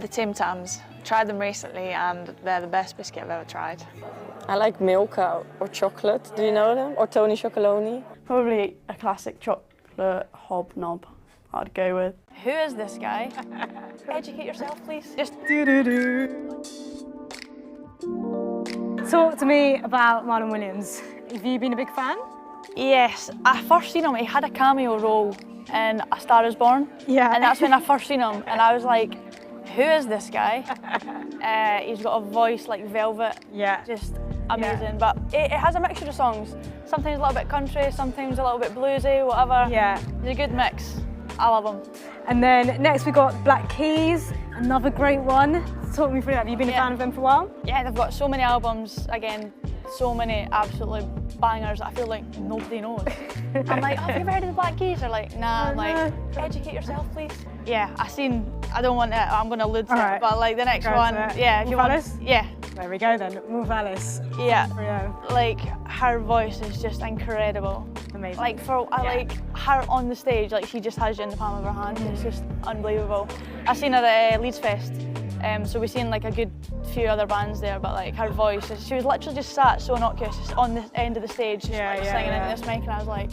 D: The Tim Tams. Tried them recently and they're the best biscuit I've ever tried.
C: I like Milka or chocolate. Do you know them? Or Tony Chocoloni.
E: Probably a classic chocolate hobnob I'd go with.
G: Who is this guy? Educate yourself, please. Just
H: Talk to me about Marlon Williams. Have you been a big fan?
G: yes, I first seen him. He had a cameo role in A Star Is Born.
H: Yeah.
G: And that's when I first seen him, and I was like, who is this guy? He's got a voice like velvet.
H: Yeah.
G: Just amazing. But it has a mixture of songs. Sometimes a little bit country, sometimes a little bit bluesy, whatever.
H: Yeah.
G: He's a good mix. I love him.
H: And then next we got Black Keys, another great one. Talk me through that. Have you been a fan of them for a while?
G: Yeah, they've got so many albums. Again,
D: so many absolutely bangers that I feel like nobody knows. I'm like, oh, have you ever heard of the Black Keys? They're like, nah. I'm like, educate yourself, please. Yeah, I don't want to, I'm going to allude to it, but like the next one, yeah. If you want, yeah.
H: There we go then, Wolf Alice.
D: Yeah, like her voice is just incredible.
H: Amazing.
D: Like like her on the stage, like she just has you in the palm of her hand. It's just unbelievable. I seen her at Leeds Fest, so we seen like a good few other bands there, but like her voice, she was literally just sat so innocuous, just on the end of the stage, just singing into this mic, and I was like,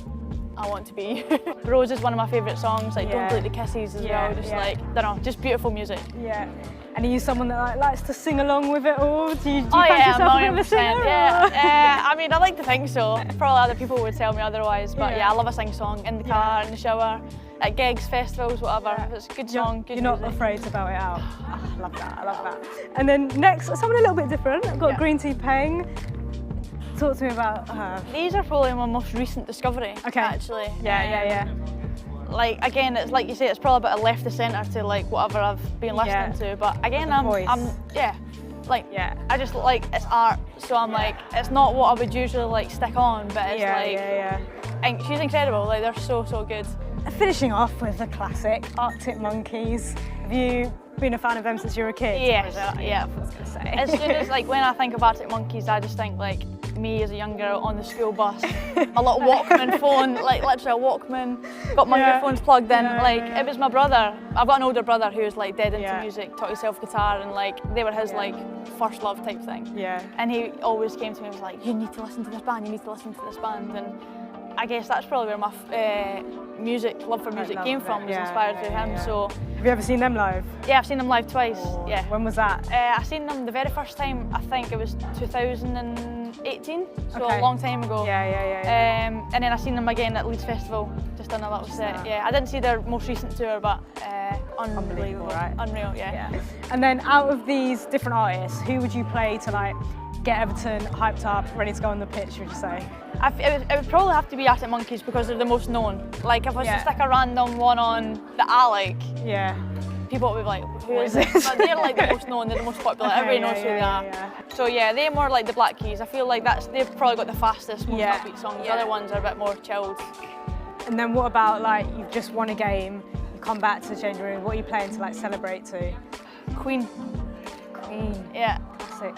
D: I want to be you. Rose is one of my favourite songs, like Don't Delete the Kisses as well, just like, don't know, just beautiful music.
H: Yeah. And are you someone that like, likes to sing along with it all? Do you
D: oh
H: fancy
D: yeah,
H: yourself a bit of a singer?
D: Yeah, I mean, I like to think so. Probably other people would tell me otherwise, but yeah, I love a sing song in the car, in the shower, at gigs, festivals, whatever. If it's a good song, good
H: You're not
D: music.
H: afraid to bow it out. I love that, I love that. And then next, someone a little bit different. I've got Green Tea Peng. Talk to me about her.
D: These are probably my most recent discovery, actually.
H: Yeah.
D: Like, again, it's like you say, it's probably a bit of left of centre to like whatever I've been listening to, but again, I just like, it's art, so I'm like, it's not what I would usually like stick on, but it's and she's incredible, like they're so good.
H: Finishing off with the classic, Arctic Monkeys. Have you been a fan of them since you were a kid?
D: Yes,
H: yeah. I was gonna say.
D: As soon as like when I think of Arctic Monkeys, I just think like me as a young girl on the school bus, my little Walkman phone, like literally a Walkman, got my earphones plugged in. It was my brother. I've got an older brother who's like dead into music, taught himself guitar, and like they were his like first love type thing. Yeah. And he always came to me and was like, you need to listen to this band, you need to listen to this band. And I guess that's probably where my love for music came from, was inspired through him. So.
H: Have you ever seen them live?
D: Yeah, I've seen them live twice. Yeah.
H: When was that?
D: I seen them the very first time, I think it was 2018, so a long time ago. And then I seen them again at Leeds Festival, just done a little set. Yeah, I didn't see their most recent tour, but unbelievable, right? Unreal, yeah.
H: And then out of these different artists, who would you play to like get Everton hyped up, ready to go on the pitch, would you say?
D: It would probably have to be Arctic Monkeys because they're the most known. Like if I was to stick a random one on that I like, people would be like, who is this? But they're like the most known, they're the most popular, everybody knows who they are. So yeah, they're more like the Black Keys. I feel like they've probably got the fastest, most upbeat songs. The other ones are a bit more chilled.
H: And then what about like, you've just won a game, you come back to the changing room, what are you playing to like celebrate to?
D: Queen. Yeah.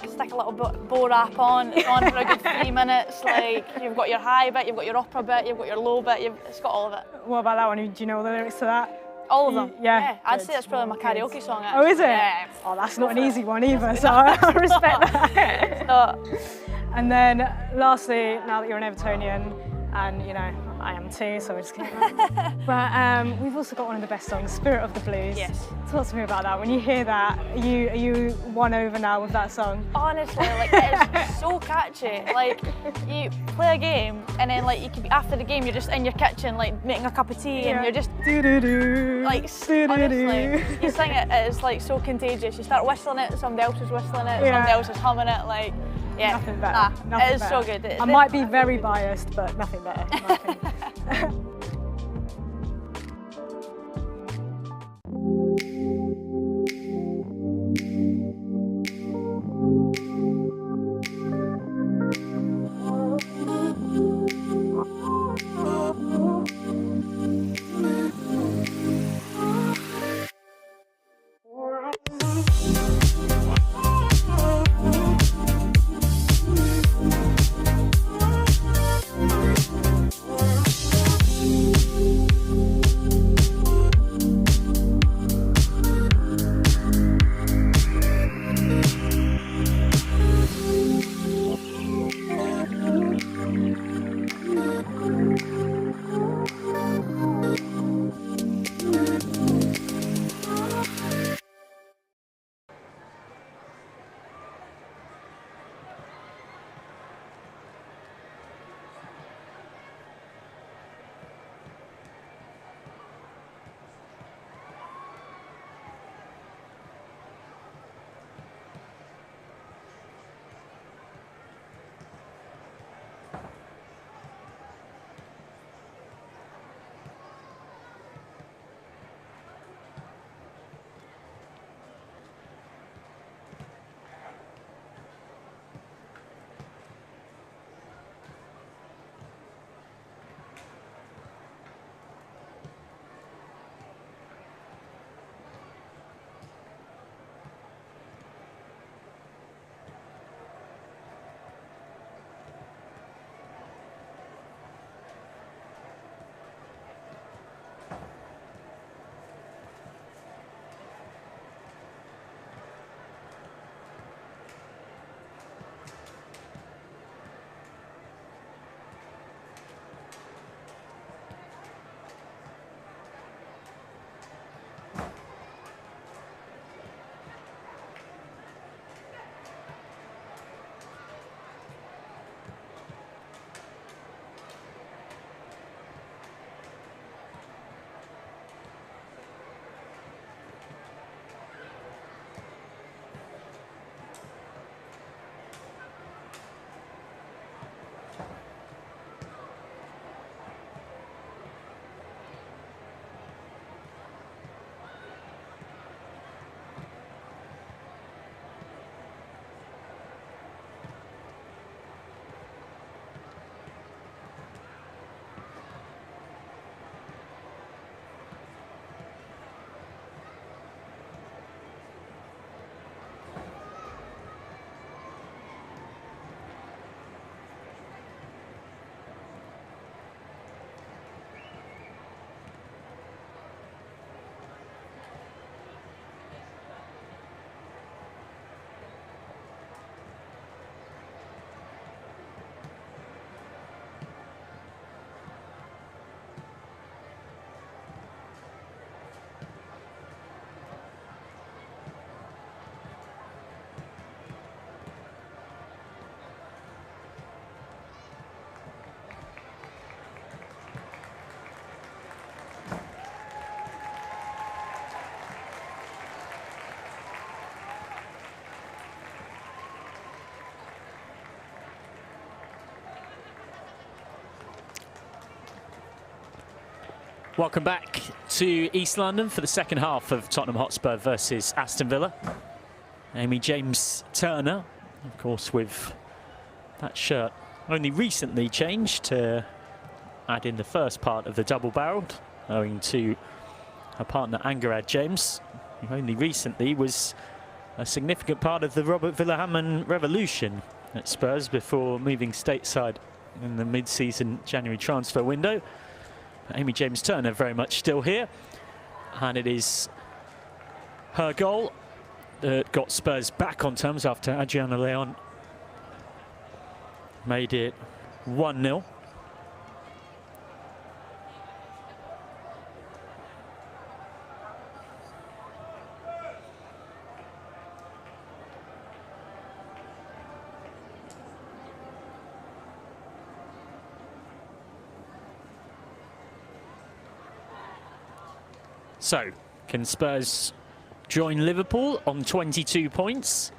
D: Stick a little bow rap on, it's on for a good 3 minutes. Like you've got your high bit, you've got your opera bit, you've got your low bit, it's got all of it.
H: What about that one? Do you know all the lyrics to that?
D: All of them.
H: Yeah.
D: I'd say that's probably my karaoke song. Actually.
H: Oh, is it?
D: Yeah.
H: Oh, that's not an easy one either, so I respect that. And then lastly, now that you're an Evertonian, and you know, I am too, so we're just kidding. But we've also got one of the best songs, Spirit of the Blues.
D: Yes.
H: Talk to me about that. When you hear that, are you won over now with that song?
D: Honestly, like it's so catchy. Like you play a game and then like you could be after the game, you're just in your kitchen like making a cup of tea and you're just like honestly, you sing it, it's like so contagious. You start whistling it, somebody else is whistling it, somebody else is humming it, like
H: nothing better.
D: It is so good.
H: I might be very biased, but nothing better, in my opinion.
A: Welcome back to East London for the second half of Tottenham Hotspur versus Aston Villa. Amy James-Turner, of course, with that shirt only recently changed to add in the first part of the double-barreled, owing to her partner Angarad James, who only recently was a significant part of the Robert Villahamon revolution at Spurs before moving stateside in the mid-season January transfer window. But Amy James-Turner very much still here, and it is her goal that got Spurs back on terms after Adriana Leon made it 1-0. So, can Spurs join Liverpool on 22 points?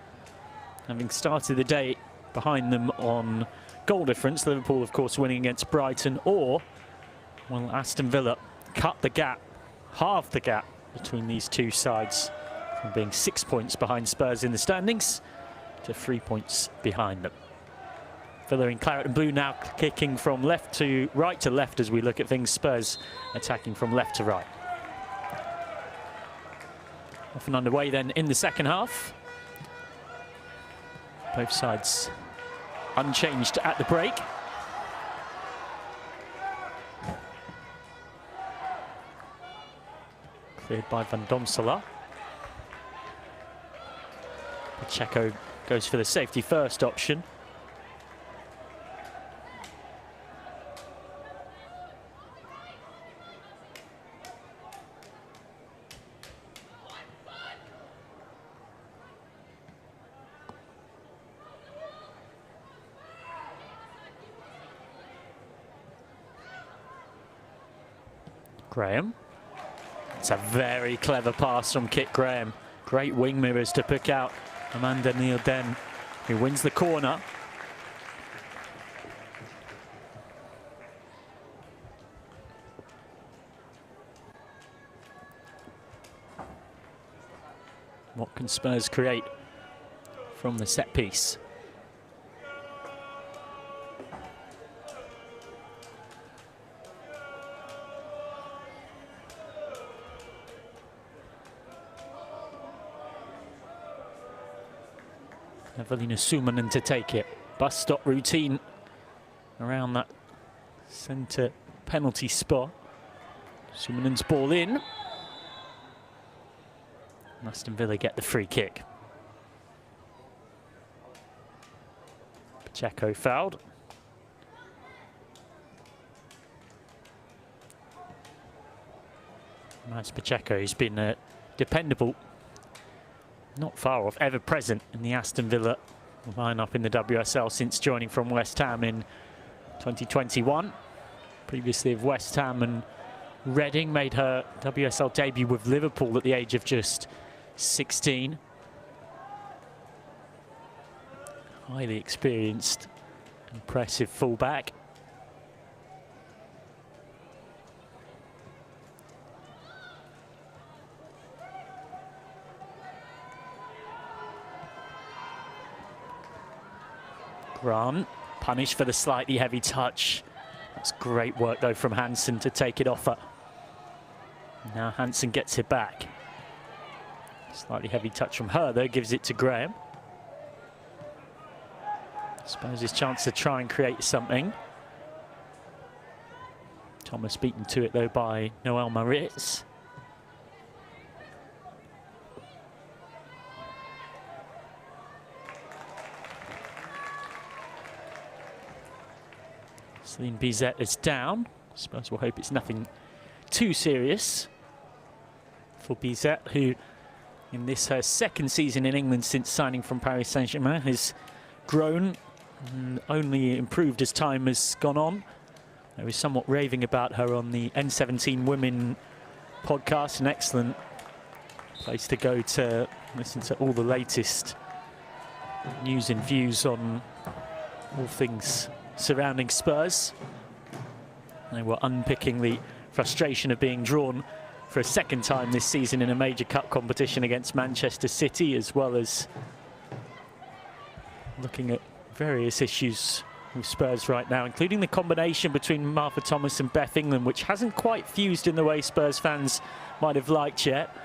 A: Having started the day behind them on goal difference, Liverpool, of course, winning against Brighton, or will Aston Villa cut the gap, halve the gap between these two sides, from being 6 points behind Spurs in the standings to 3 points behind them. Villa in claret and blue now kicking from left to left as we look at things. Spurs attacking from left to right. Off and underway then in the second half. Both sides unchanged at the break. Cleared by Van Domselaar. Pacheco goes for the safety first option. Graham. It's a very clever pass from Kit Graham. Great wing mirrors to pick out Amanda Neil-Den, who wins the corner. What can Spurs create from the set piece? Evelina Sumanen to take it. Bus stop routine around that centre penalty spot. Sumanen's ball in. Aston Villa get the free kick. Pacheco fouled. Nice Pacheco, who's been dependable, not far off, ever present in the Aston Villa lineup in the WSL since joining from West Ham in 2021. Previously of West Ham and Reading, made her WSL debut with Liverpool at the age of just 16. Highly experienced, impressive fullback. Grant punished for the slightly heavy touch. That's great work though from Hansen to take it off her. Now Hansen gets it back. Slightly heavy touch from her though, gives it to Graham. Spurs his chance to try and create something. Thomas beaten to it though by Noelle Maritz. Celine Bizet is down. I suppose we'll hope it's nothing too serious for Bizet, who in this her second season in England since signing from Paris Saint-Germain has grown and only improved as time has gone on. I was somewhat raving about her on the N17 Women podcast, an excellent place to go to listen to all the latest news and views on all things surrounding Spurs. They were unpicking the frustration of being drawn for a second time this season in a major cup competition against Manchester City, as well as looking at various issues with Spurs right now, including the combination between Martha Thomas and Beth England, which hasn't quite fused in the way Spurs fans might have liked yet.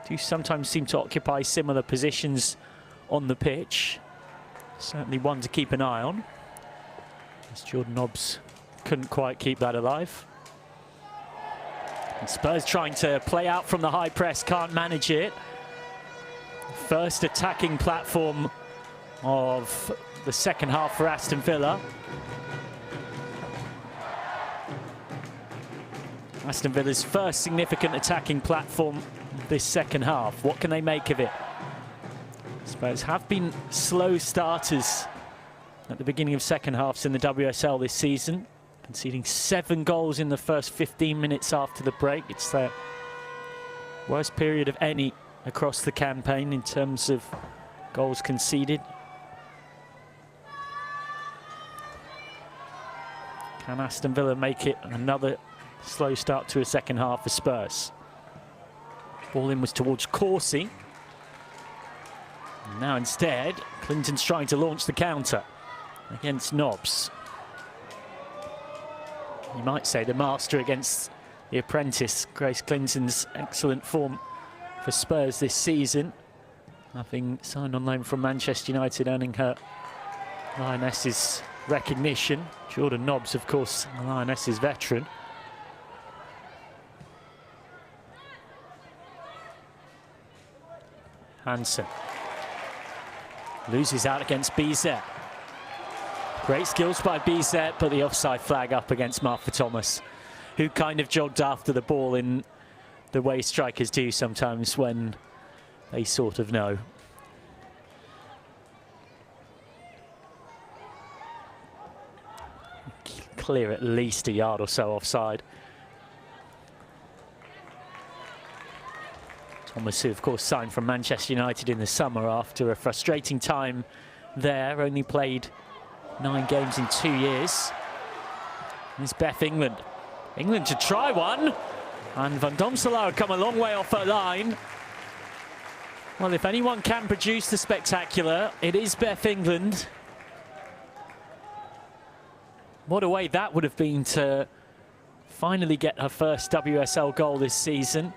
A: Do sometimes seem to occupy similar positions on the pitch. Certainly one to keep an eye on, as Jordan Nobbs couldn't quite keep that alive. And Spurs trying to play out from the high press, can't manage it. First attacking platform of the second half for Aston Villa. Aston Villa's first significant attacking platform this second half. What can they make of it? Spurs have been slow starters at the beginning of second halves in the WSL this season, conceding 7 goals in the first 15 minutes after the break. It's their worst period of any across the campaign in terms of goals conceded. Can Aston Villa make it another slow start to a second half for Spurs? Ball in was towards Corsi. Now instead, Clinton's trying to launch the counter against Nobbs. You might say the master against the apprentice. Grace Clinton's excellent form for Spurs this season, having signed on loan from Manchester United, earning her Lionesses recognition. Jordan Nobbs, of course, a Lionesses veteran. Hansen loses out against BZ. Great skills by BZ, but the offside flag up against Martha Thomas, who kind of jogged after the ball in the way strikers do sometimes when they sort of know. Clear at least a yard or so offside. Thomas, who of course signed from Manchester United in the summer after a frustrating time there, only played 9 games in 2 years. There's Beth England. England to try one, and Van Domselaar had come a long way off her line. Well, if anyone can produce the spectacular, it is Beth England. What a way that would have been to finally get her first WSL goal this season.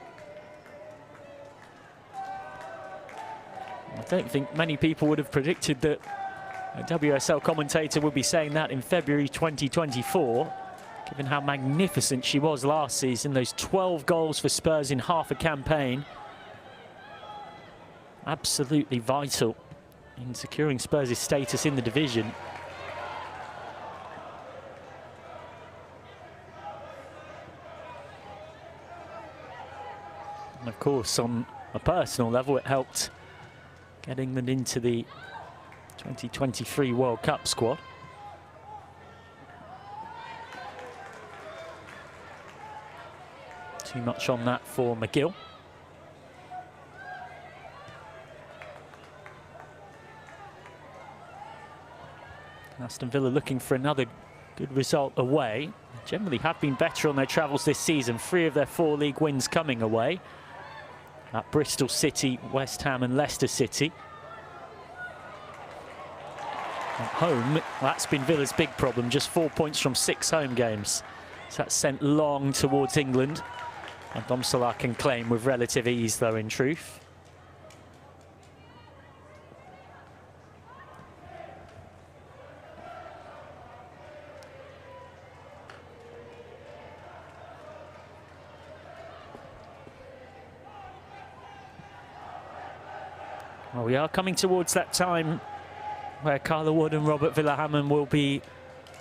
A: I don't think many people would have predicted that a WSL commentator would be saying that in February 2024, given how magnificent she was last season. Those 12 goals for Spurs in half a campaign. Absolutely vital in securing Spurs' status in the division. And of course, on a personal level, it helped get England into the 2023 World Cup squad. Too much on that for McGill. Aston Villa looking for another good result away. They generally have been better on their travels this season. 3 of their 4 league wins coming away at Bristol City, West Ham and Leicester City. At home, that's been Villa's big problem, just 4 points from 6 home games. So that's sent long towards England. And Domselaar can claim with relative ease, though, in truth. Well, we are coming towards that time where Carla Wood and Robert Villahamon will be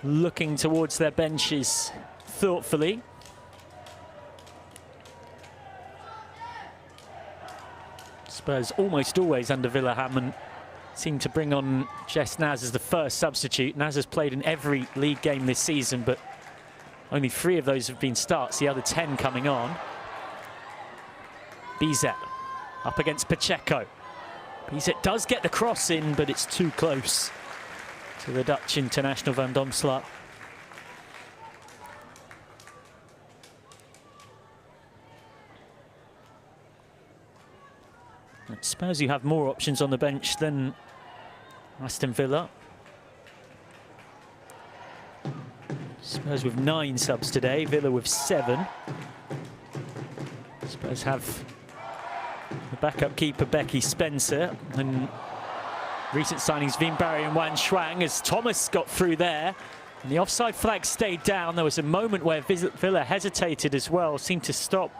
A: looking towards their benches thoughtfully. Spurs almost always under Villahamon seem to bring on Jess Naz as the first substitute. Naz has played in every league game this season, but only 3 of those have been starts, the other 10 coming on. Bizet up against Pacheco. Bizet does get the cross in, but it's too close to the Dutch international Van Domselaar. Spurs, you have more options on the bench than Aston Villa. Spurs with 9 subs today, Villa with 7. Spurs have the backup keeper Becky Spencer, and recent signings Vinberry and Wan Shuang, as Thomas got through there. And the offside flag stayed down. There was a moment where Villa hesitated as well, seemed to stop,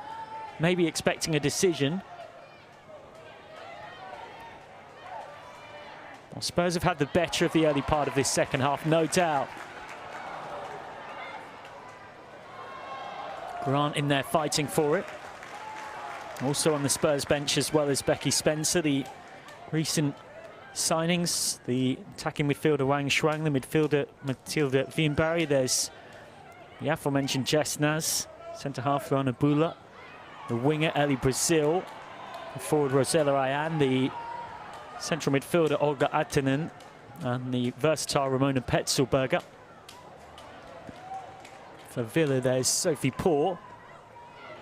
A: maybe expecting a decision. Well, Spurs have had the better of the early part of this second half, no doubt. Grant in there fighting for it. Also on the Spurs bench as well as Becky Spencer, the recent signings, the attacking midfielder Wang Shuang, the midfielder Matilda Vinberry. There's the aforementioned Jess Naz, centre-half Rana Bula, the winger Ellie Brazil, the forward Rosella Ayan, the central midfielder Olga Atanen, and the versatile Ramona Petzelberger. For Villa, there's Sophie Poor,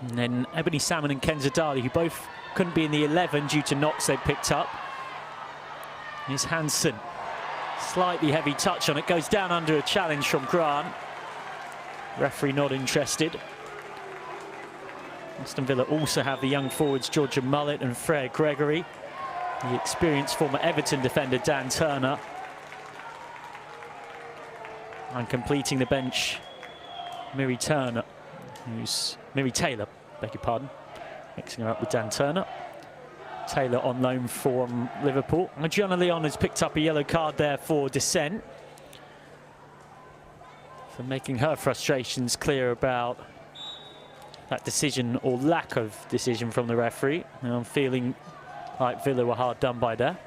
A: and then Ebony Salmon and Kenza Dali, who both couldn't be in the 11 due to knocks they picked up. Here's Hansen. Slightly heavy touch on it, goes down under a challenge from Grant. Referee not interested. Aston Villa also have the young forwards Georgia Mullett and Freya Gregory. The experienced former Everton defender Dan Turner. And completing the bench, Miri Taylor, beg your pardon, mixing her up with Dan Turner. Taylor on loan from Liverpool. And Gianna Leon has picked up a yellow card there for dissent, for making her frustrations clear about that decision or lack of decision from the referee. And I'm feeling like Villa were hard done by there.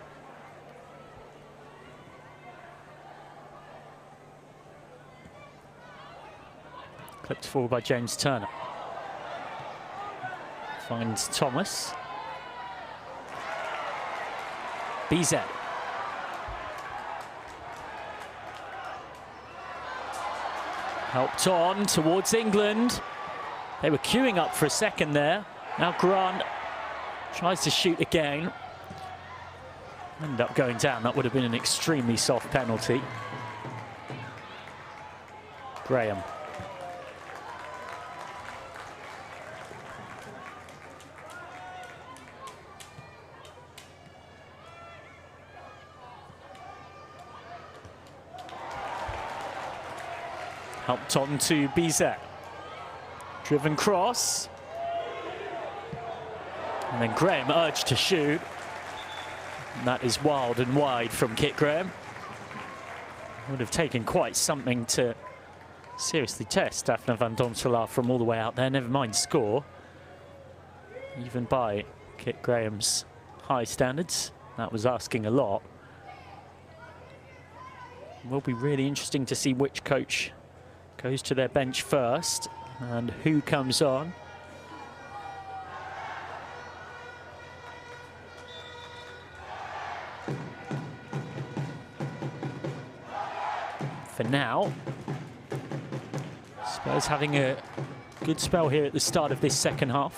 A: Clipped forward by James Turner. Finds Thomas. BZ. Helped on towards England. They were queuing up for a second there. Now Grant tries to shoot again. Ended up going down. That would have been an extremely soft penalty. Graham. Helped on to Bizet. Driven cross. And then Graham urged to shoot. And that is wild and wide from Kit Graham. Would have taken quite something to seriously test Daphne van Domselaar from all the way out there, never mind score. Even by Kit Graham's high standards, that was asking a lot. It will be really interesting to see which coach goes to their bench first and who comes on. For now, Spurs having a good spell here at the start of this second half.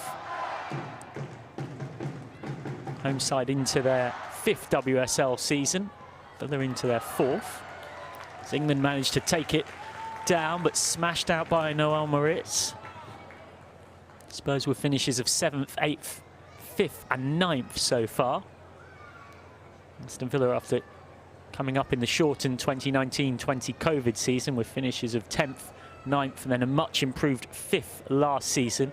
A: Home side into their 5th WSL season, but they're into their 4th. As England managed to take it down, but smashed out by Noel Moritz. Spurs with finishes of 7th, 8th, 5th and 9th so far. Aston Villa, after coming up in the shortened 2019-20 COVID season with finishes of 10th, 9th and then a much improved 5th last season.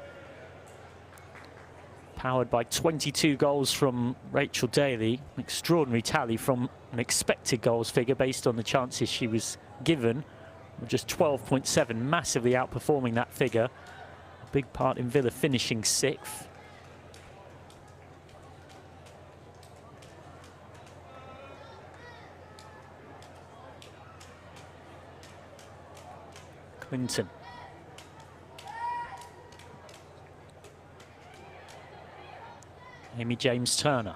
A: Powered by 22 goals from Rachel Daly, an extraordinary tally from an expected goals figure based on the chances she was given. Just 12.7, massively outperforming that figure. A big part in Villa finishing 6th. Clinton. Amy James Turner.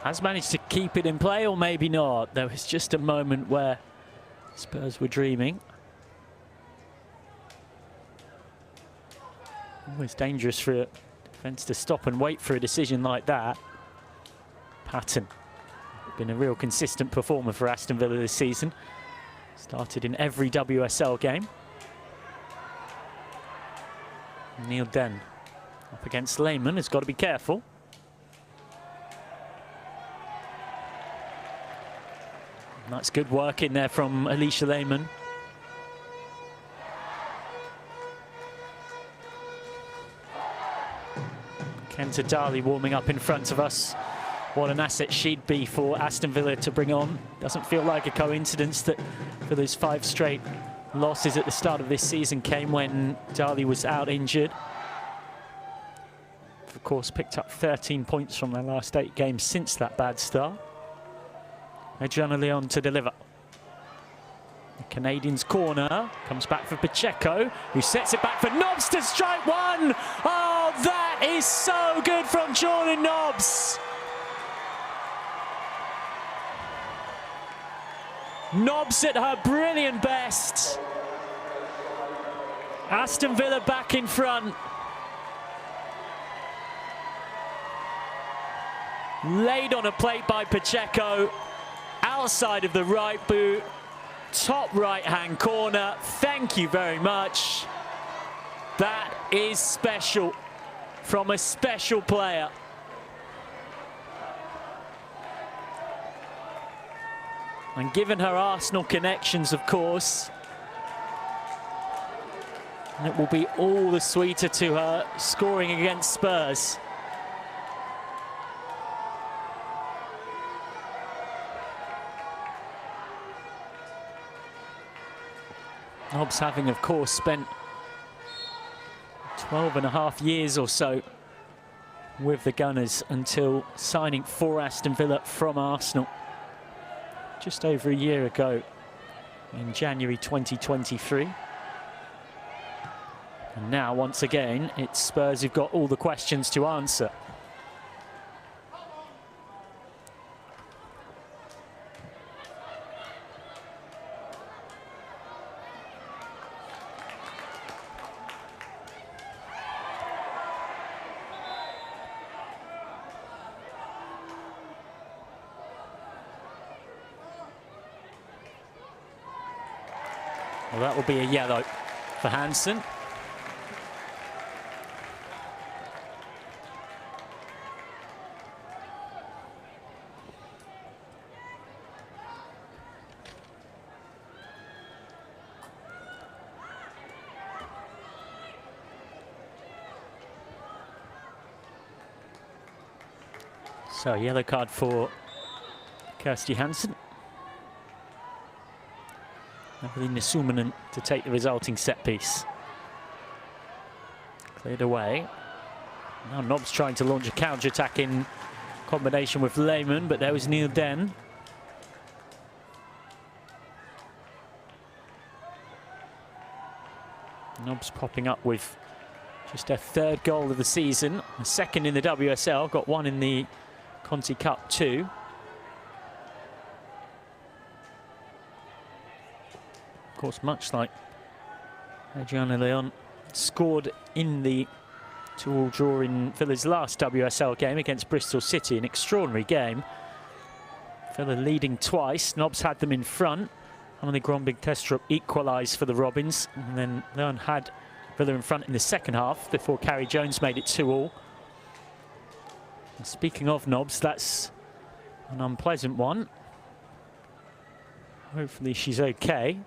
A: Has managed to keep it in play, or maybe not. There was just a moment where Spurs were dreaming. Always dangerous for a defence to stop and wait for a decision like that. Patton, been a real consistent performer for Aston Villa this season. Started in every WSL game. Neil Den up against Lehmann, has got to be careful. And that's good work in there from Alicia Lehmann. Kenta Dali warming up in front of us. What an asset she'd be for Aston Villa to bring on. Doesn't feel like a coincidence that for those 5 straight losses at the start of this season came when Dali was out injured. Of course, picked up 13 points from their last 8 games since that bad start. Adriana Leon to deliver. The Canadians' corner comes back for Pacheco, who sets it back for Nobbs to strike one. Oh, that is so good from Jordan Nobbs. Nobbs at her brilliant best. Aston Villa back in front. Laid on a plate by Pacheco. Outside of the right boot. Top right-hand corner. Thank you very much. That is special from a special player. And given her Arsenal connections, of course, it will be all the sweeter to her scoring against Spurs. Nobbs having, of course, spent 12.5 years or so with the Gunners until signing for Aston Villa from Arsenal just over a year ago in January 2023. And now, once again, it's Spurs who've got all the questions to answer. Well, that will be a yellow for Hansen. So, yellow card for Kirsty Hansen. Evelina Suominen to take the resulting set piece. Cleared away. Now Nobbs trying to launch a counter-attack in combination with Lehmann, but there was Neil Den. Nobbs popping up with just her 3rd goal of the season, a 2nd in the WSL, got 1 in the Conti Cup too. Of course, much like Adriana Leon scored in the 2-2 draw in Villa's last WSL game against Bristol City, an extraordinary game. Villa leading twice. Nobbs had them in front. Emily Grombig-Testrup equalised for the Robins, and then Leon had Villa in front in the second half before Carrie Jones made it 2-2. And speaking of Nobbs, that's an unpleasant one. Hopefully she's okay.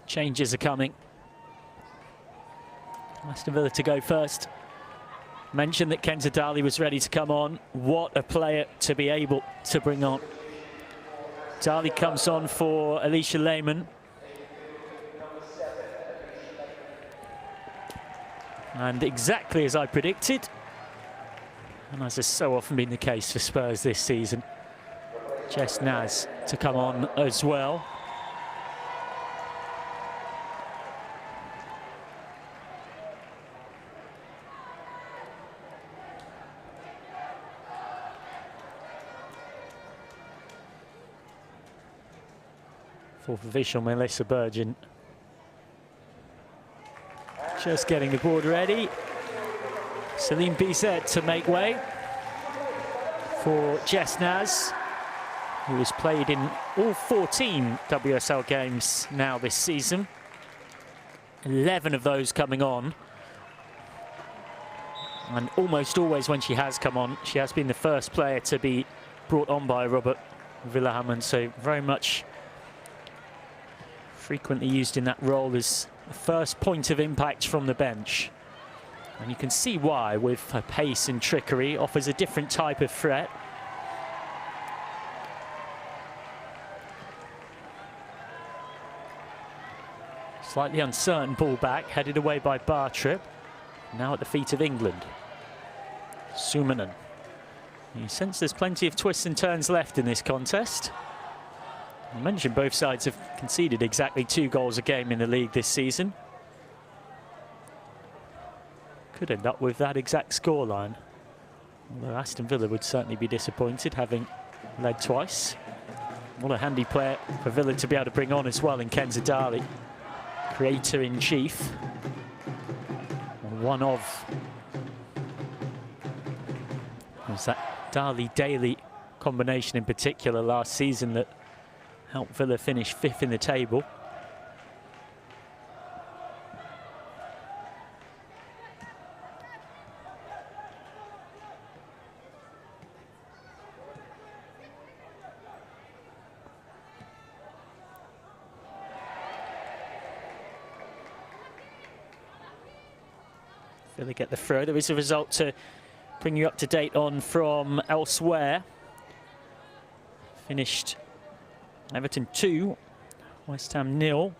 A: Changes are coming. Aston Villa to go first. Mentioned that Kenta Dali was ready to come on. What a player to be able to bring on. Dali comes on for Alicia Lehmann. And exactly as I predicted, and as has so often been the case for Spurs this season, Jess Naz to come on as well. Fourth official, Melissa Burgin. Just getting the board ready. Celine Bizet to make way for Jess Naz, who has played in all 14 WSL games now this season. 11 of those coming on. And almost always when she has come on, she has been the first player to be brought on by Robert Villahamon, so very much frequently used in that role as the first point of impact from the bench. And you can see why, with her pace and trickery, offers a different type of threat. Slightly uncertain ball back, headed away by Bartrip. Now at the feet of England. Suominen. You sense there's plenty of twists and turns left in this contest. I mentioned both sides have conceded exactly 2 goals a game in the league this season. Could end up with that exact scoreline. Although Aston Villa would certainly be disappointed, having led twice. What a handy player for Villa to be able to bring on as well in Kenza Dali, creator-in-chief. One of. It was that Dali-Daly combination in particular last season that helped Villa finish 5th in the table. Villa get the throw. There is a result to bring you up to date on from elsewhere. Finished Everton 2, West Ham 0.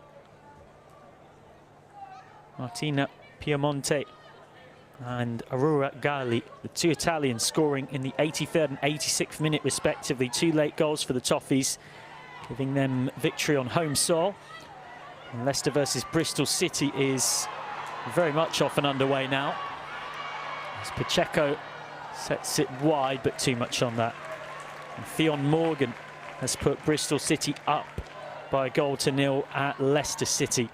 A: Martina Piemonte and Aurora Gali, the 2 Italians, scoring in the 83rd and 86th minute respectively. 2 late goals for the Toffees, giving them victory on home soil. And Leicester versus Bristol City is very much off and underway now, as Pacheco sets it wide, but too much on that. And Fionn Morgan has put Bristol City up by 1-0 at Leicester City.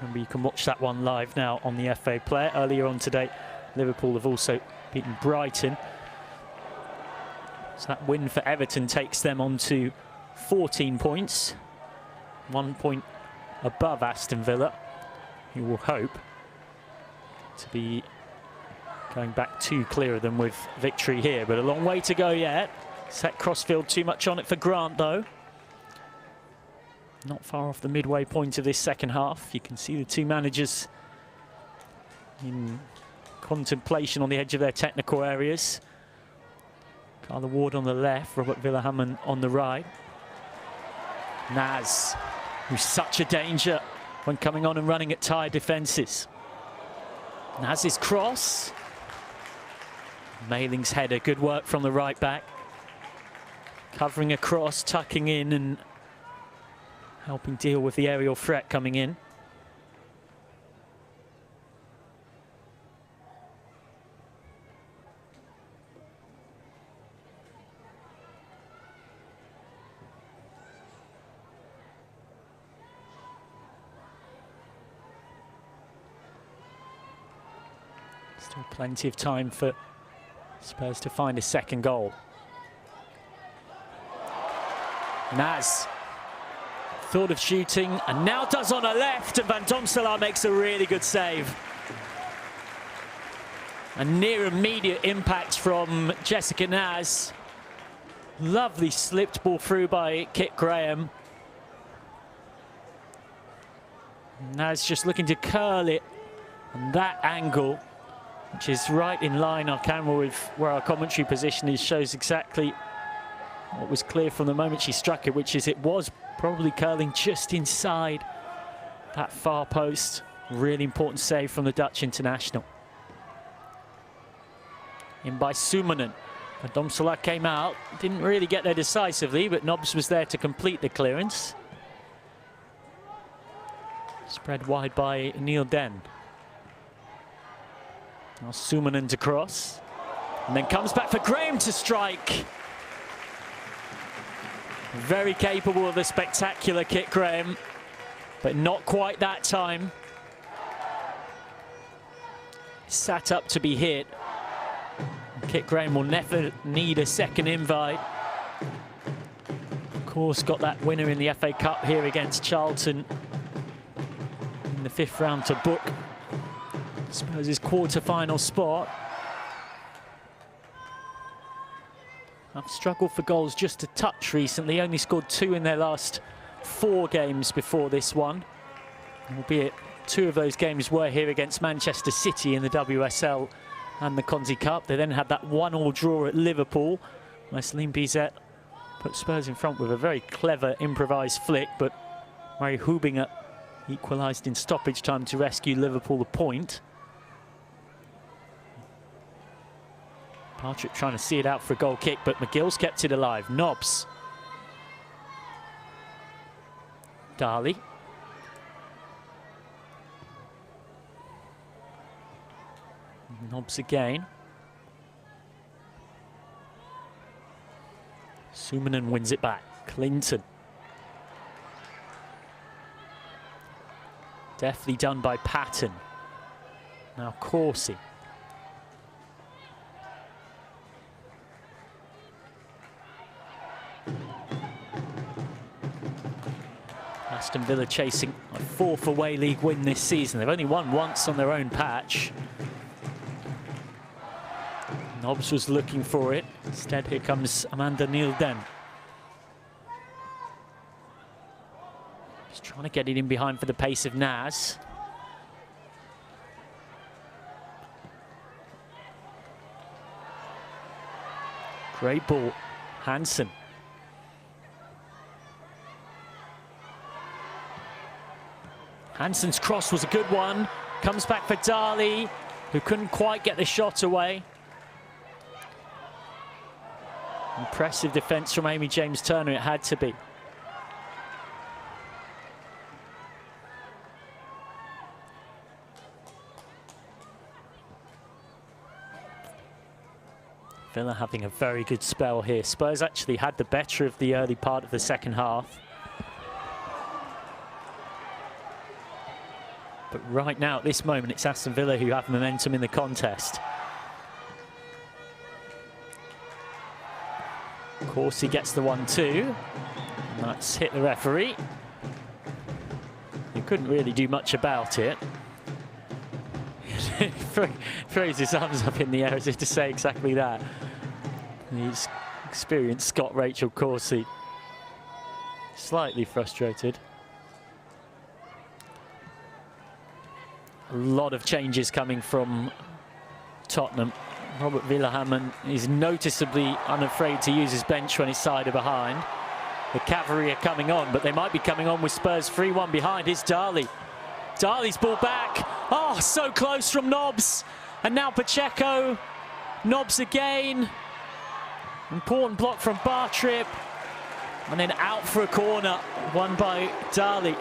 A: Remember, you can watch that one live now on the FA Player. Earlier on today, Liverpool have also beaten Brighton. So that win for Everton takes them on to 14 points, 1 point above Aston Villa, who will hope to be going back 2 clear of them with victory here, but a long way to go yet. Set Crossfield too much on it for Grant though. Not far off the midway point of this second half. You can see the 2 managers in contemplation on the edge of their technical areas. Carla Ward on the left, Robert Villahamon on the right. Naz, who's such a danger when coming on and running at tired defences. Naz's cross. Mailing's header, good work from the right back. Covering across, tucking in and helping deal with the aerial threat coming in. Still plenty of time for Spurs to find a second goal. Naz thought of shooting and now does on her left, and Van Domselaar makes a really good save. A near immediate impact from Jessica Naz. Lovely slipped ball through by Kit Graham. Naz just looking to curl it, and that angle, which is right in line, our camera with where our commentary position is, shows exactly what was clear from the moment she struck it, which is it was probably curling just inside that far post. Really important save from the Dutch international. In by Suominen. Domselaar came out, didn't really get there decisively, but Nobbs was there to complete the clearance. Spread wide by Neil Den. Now Suominen to cross, and then comes back for Graham to strike. Very capable of a spectacular kick, Graham, but not quite that time. Sat up to be hit. Kit Graham will never need a second invite. Of course, got that winner in the FA Cup here against Charlton in the 5th round to book Spurs' quarter-final spot. I've struggled for goals just a touch recently, only scored 2 in their last 4 games before this one. Albeit 2 of those games were here against Manchester City in the WSL and the Conti Cup. They then had that 1-1 draw at Liverpool, where Celine Bizet put Spurs in front with a very clever improvised flick, but Marie Hubinger equalised in stoppage time to rescue Liverpool a point. Bartrip trying to see it out for a goal kick, but McGill's kept it alive. Nobbs. Dali. Nobbs again. Sumanen wins it back. Clinton. Deftly done by Patton. Now Corsi. Aston Villa chasing a 4th away league win this season. They've only won once on their own patch. Nobbs was looking for it. Instead, here comes Amanda Nielden. Just trying to get it in behind for the pace of Naz. Great ball. Hansen. Hansen's cross was a good one. Comes back for Dali, who couldn't quite get the shot away. Impressive defence from Amy James-Turner, it had to be. Villa having a very good spell here. Spurs actually had the better of the early part of the second half. But right now, at this moment, it's Aston Villa who have momentum in the contest. Corsi gets the 1-2. And that's hit the referee. He couldn't really do much about it. Throws his arms up in the air as if to say exactly that. He's experienced Scott Rachel Corsi. Slightly frustrated. A lot of changes coming from Tottenham. Robert Villahammer is noticeably unafraid to use his bench when he's side or behind. The cavalry are coming on, but they might be coming on with Spurs 3-1 behind. Here's Dali. Dali's ball back. Oh, so close from Nobbs. And now Pacheco. Nobbs again. Important block from Bartrip. And then out for a corner, won by Dali.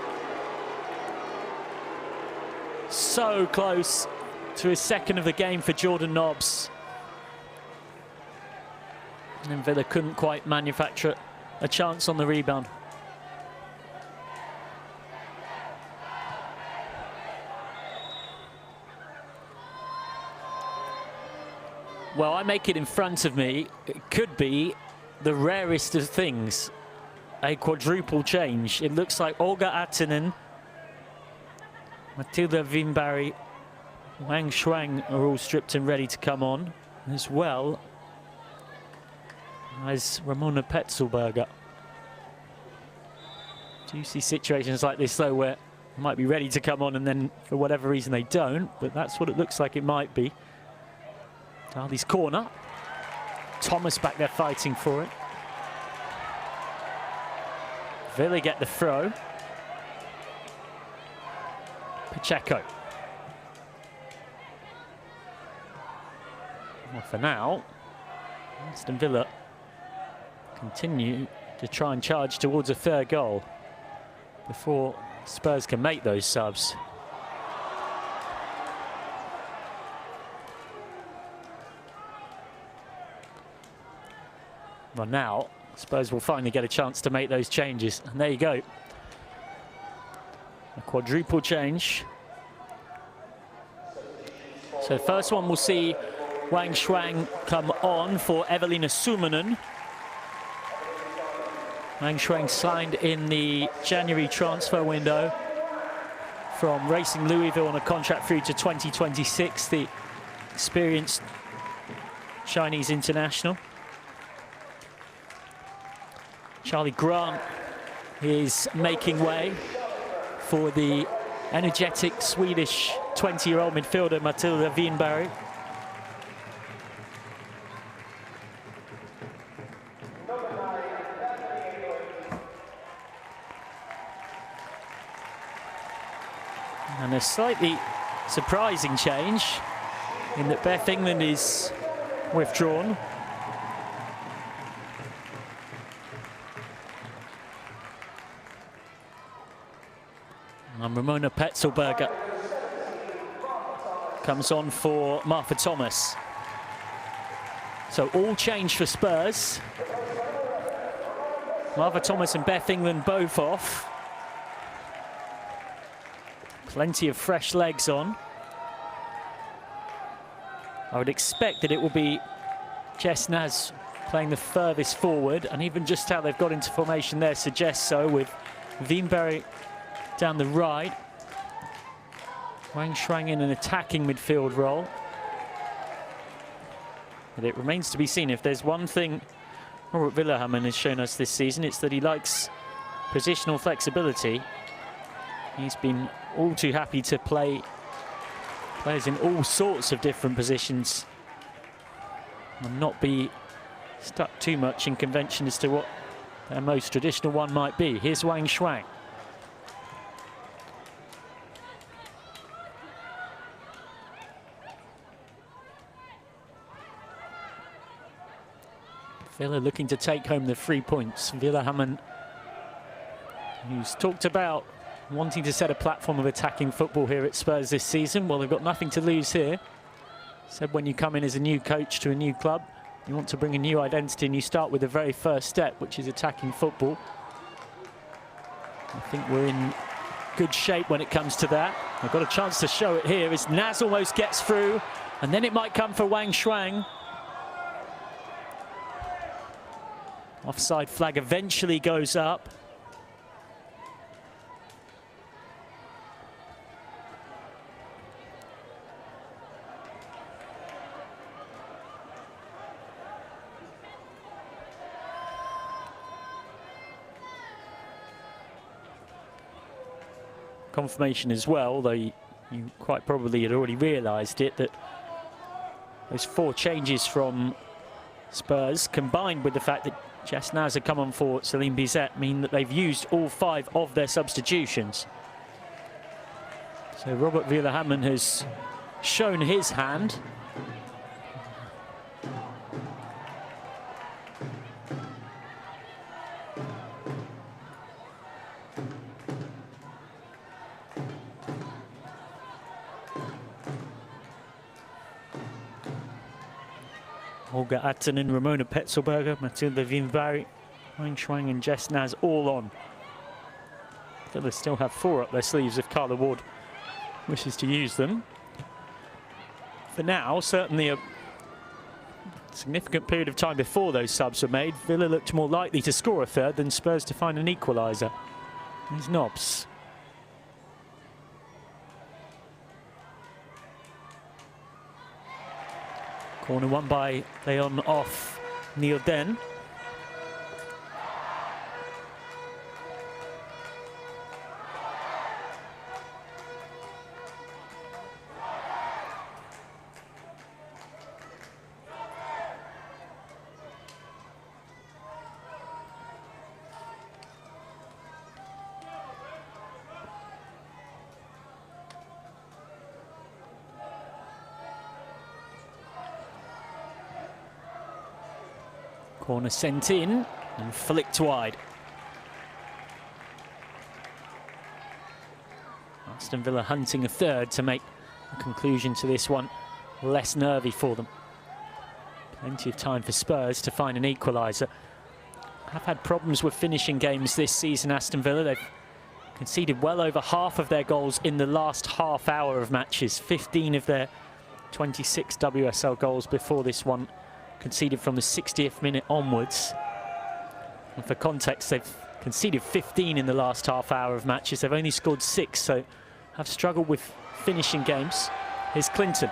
A: So close to his second of the game for Jordan Nobbs. And then Villa couldn't quite manufacture a chance on the rebound. Well, I make it in front of me. It could be the rarest of things. A quadruple change. It looks like Olga Attinen, Matilda Wimbarry, Wang Shuang are all stripped and ready to come on, as well as Ramona Petzelberger. Do you see situations like this, though, where they might be ready to come on and then, for whatever reason, they don't? But that's what it looks like it might be. Dali's corner. Thomas back there fighting for it. Villa get the throw. Pacheco. Well, for now, Aston Villa continue to try and charge towards a third goal before Spurs can make those subs. Well, now Spurs will finally get a chance to make those changes. And there you go. A quadruple change. So the first one, we'll see Wang Shuang come on for Evelina Summanen. Wang Shuang signed in the January transfer window from Racing Louisville on a contract through to 2026, the experienced Chinese international. Charlie Grant is making way for the energetic Swedish 20-year-old midfielder Matilda Wienberg. And a slightly surprising change in that Beth England is withdrawn. And Ramona Petzelberger comes on for Martha Thomas. So all change for Spurs. Martha Thomas and Beth England both off. Plenty of fresh legs on. I would expect that it will be Jess Naz playing the furthest forward, and even just how they've got into formation there suggests so, with Wienberg down the right. Wang Shuang in an attacking midfield role. But it remains to be seen. If there's one thing Robert Villahammer has shown us this season, it's that he likes positional flexibility. He's been all too happy to play players in all sorts of different positions and not be stuck too much in convention as to what their most traditional one might be. Here's Wang Shuang. Villa looking to take home the 3 points. Villahammer, who's talked about wanting to set a platform of attacking football here at Spurs this season. Well, they've got nothing to lose here. Said when you come in as a new coach to a new club, you want to bring a new identity and you start with the very first step, which is attacking football. I think we're in good shape when it comes to that. They've got a chance to show it here as Naz almost gets through, and then it might come for Wang Shuang. Offside flag eventually goes up. Confirmation as well, though you quite probably had already realised it, that those 4 changes from Spurs, combined with the fact that Jess Naz had come on for Celine Bizet, mean that they've used all 5 of their substitutions. So Robert Villahammer has shown his hand. Olga Attonen, Ramona Petzelberger, Matilda Wienberg, Wang Shuang and Jess Naz all on. Villa still have 4 up their sleeves if Carla Ward wishes to use them. For now, certainly a significant period of time before those subs were made, Villa looked more likely to score a third than Spurs to find an equaliser. These knobs. Corner won by Leon off Neil Den. Corner sent in and flicked wide. Aston Villa hunting a third to make a conclusion to this one less nervy for them. Plenty of time for Spurs to find an equaliser. have had problems with finishing games this season, Aston Villa. They've conceded well over half of their goals in the last half hour of matches. 15 of their 26 WSL goals before this one conceded from the 60th minute onwards. And for context, they've conceded 15 in the last half hour of matches. They've only scored 6, so have struggled with finishing games. Here's Clinton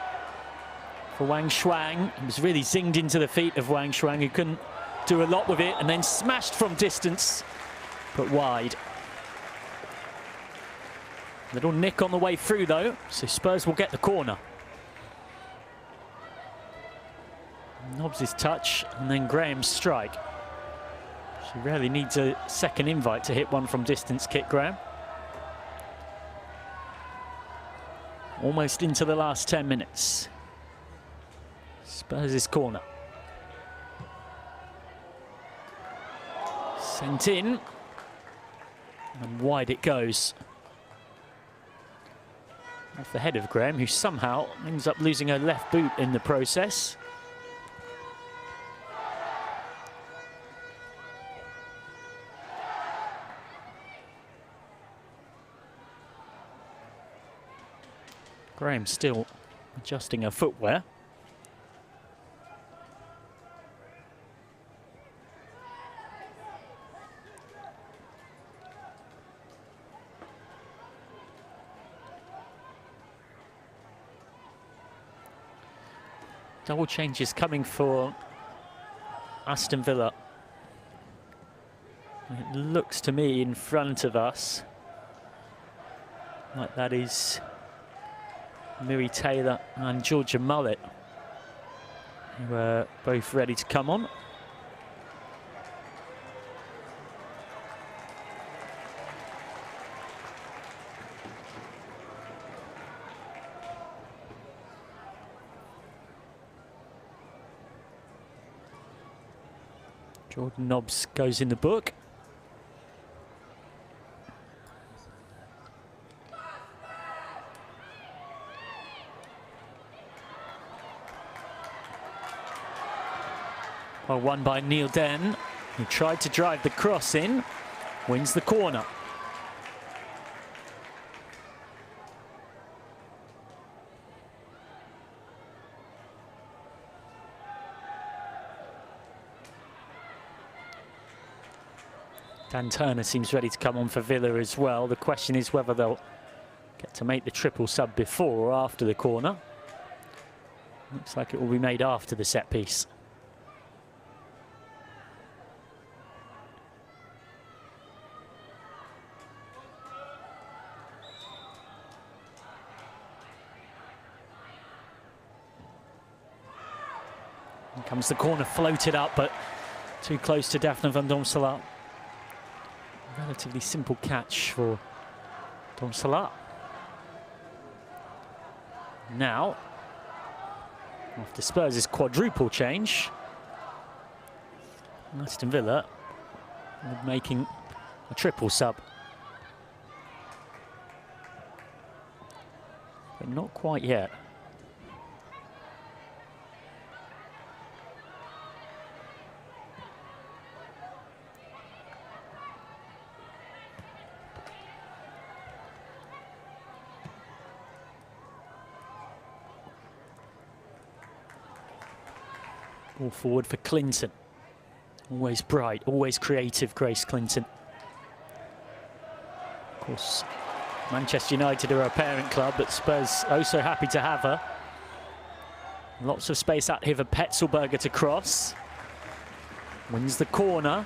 A: for Wang Shuang. He was really zinged into the feet of Wang Shuang, who couldn't do a lot with it, and then smashed from distance, but wide. Little nick on the way through though, so Spurs will get the corner. Nobbs' touch, and then Graham's strike. She rarely needs a second invite to hit one from distance kick, Graham. Almost into the last 10 minutes. Spurs' corner. Sent in, and wide it goes. Off the head of Graham, who somehow ends up losing her left boot in the process. Graham still adjusting her footwear. Double changes coming for Aston Villa. It looks to me in front of us like that is Miri Taylor and Georgia Mullet, who are both ready to come on. Jordan Nobbs goes in the book. Well, won by Neil Den, who tried to drive the cross in, wins the corner. Dan Turner seems ready to come on for Villa as well. The question is whether they'll get to make the triple sub before or after the corner. Looks like it will be made after the set piece. Here comes the corner, floated up, but too close to Daphne van Domselaar. Relatively simple catch for Domselaar. Now, after Spurs' quadruple change, Aston Villa making a triple sub. But not quite yet. Ball forward for Clinton. Always bright, always creative, Grace Clinton. Of course, Manchester United are her parent club, but Spurs also happy to have her. Lots of space out here for Petzelberger to cross. Wins the corner.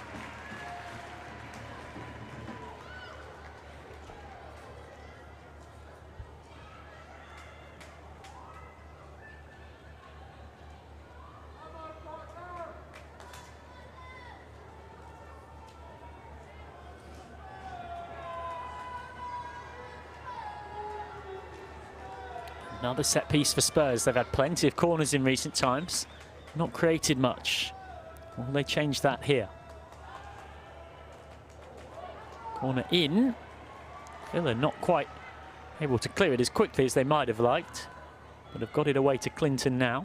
A: Another set piece for Spurs. They've had plenty of corners in recent times, not created much. Well, they changed that here. Corner in. Villa not quite able to clear it as quickly as they might have liked, but have got it away to Clinton now.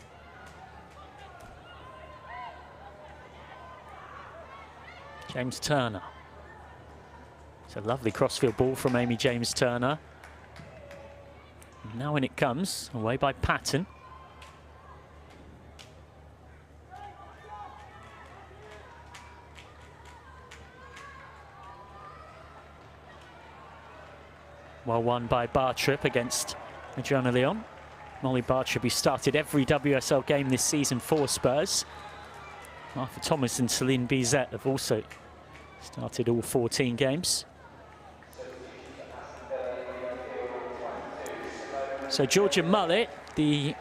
A: James Turner. It's a lovely crossfield ball from Amy James Turner. Now when it comes, away by Patton. Well won by Bartrip against Adriana Leon. Molly Bartrip, who started every WSL game this season for Spurs. Martha Thomas and Celine Bizet have also started all 14 games. So Georgia Mullet, the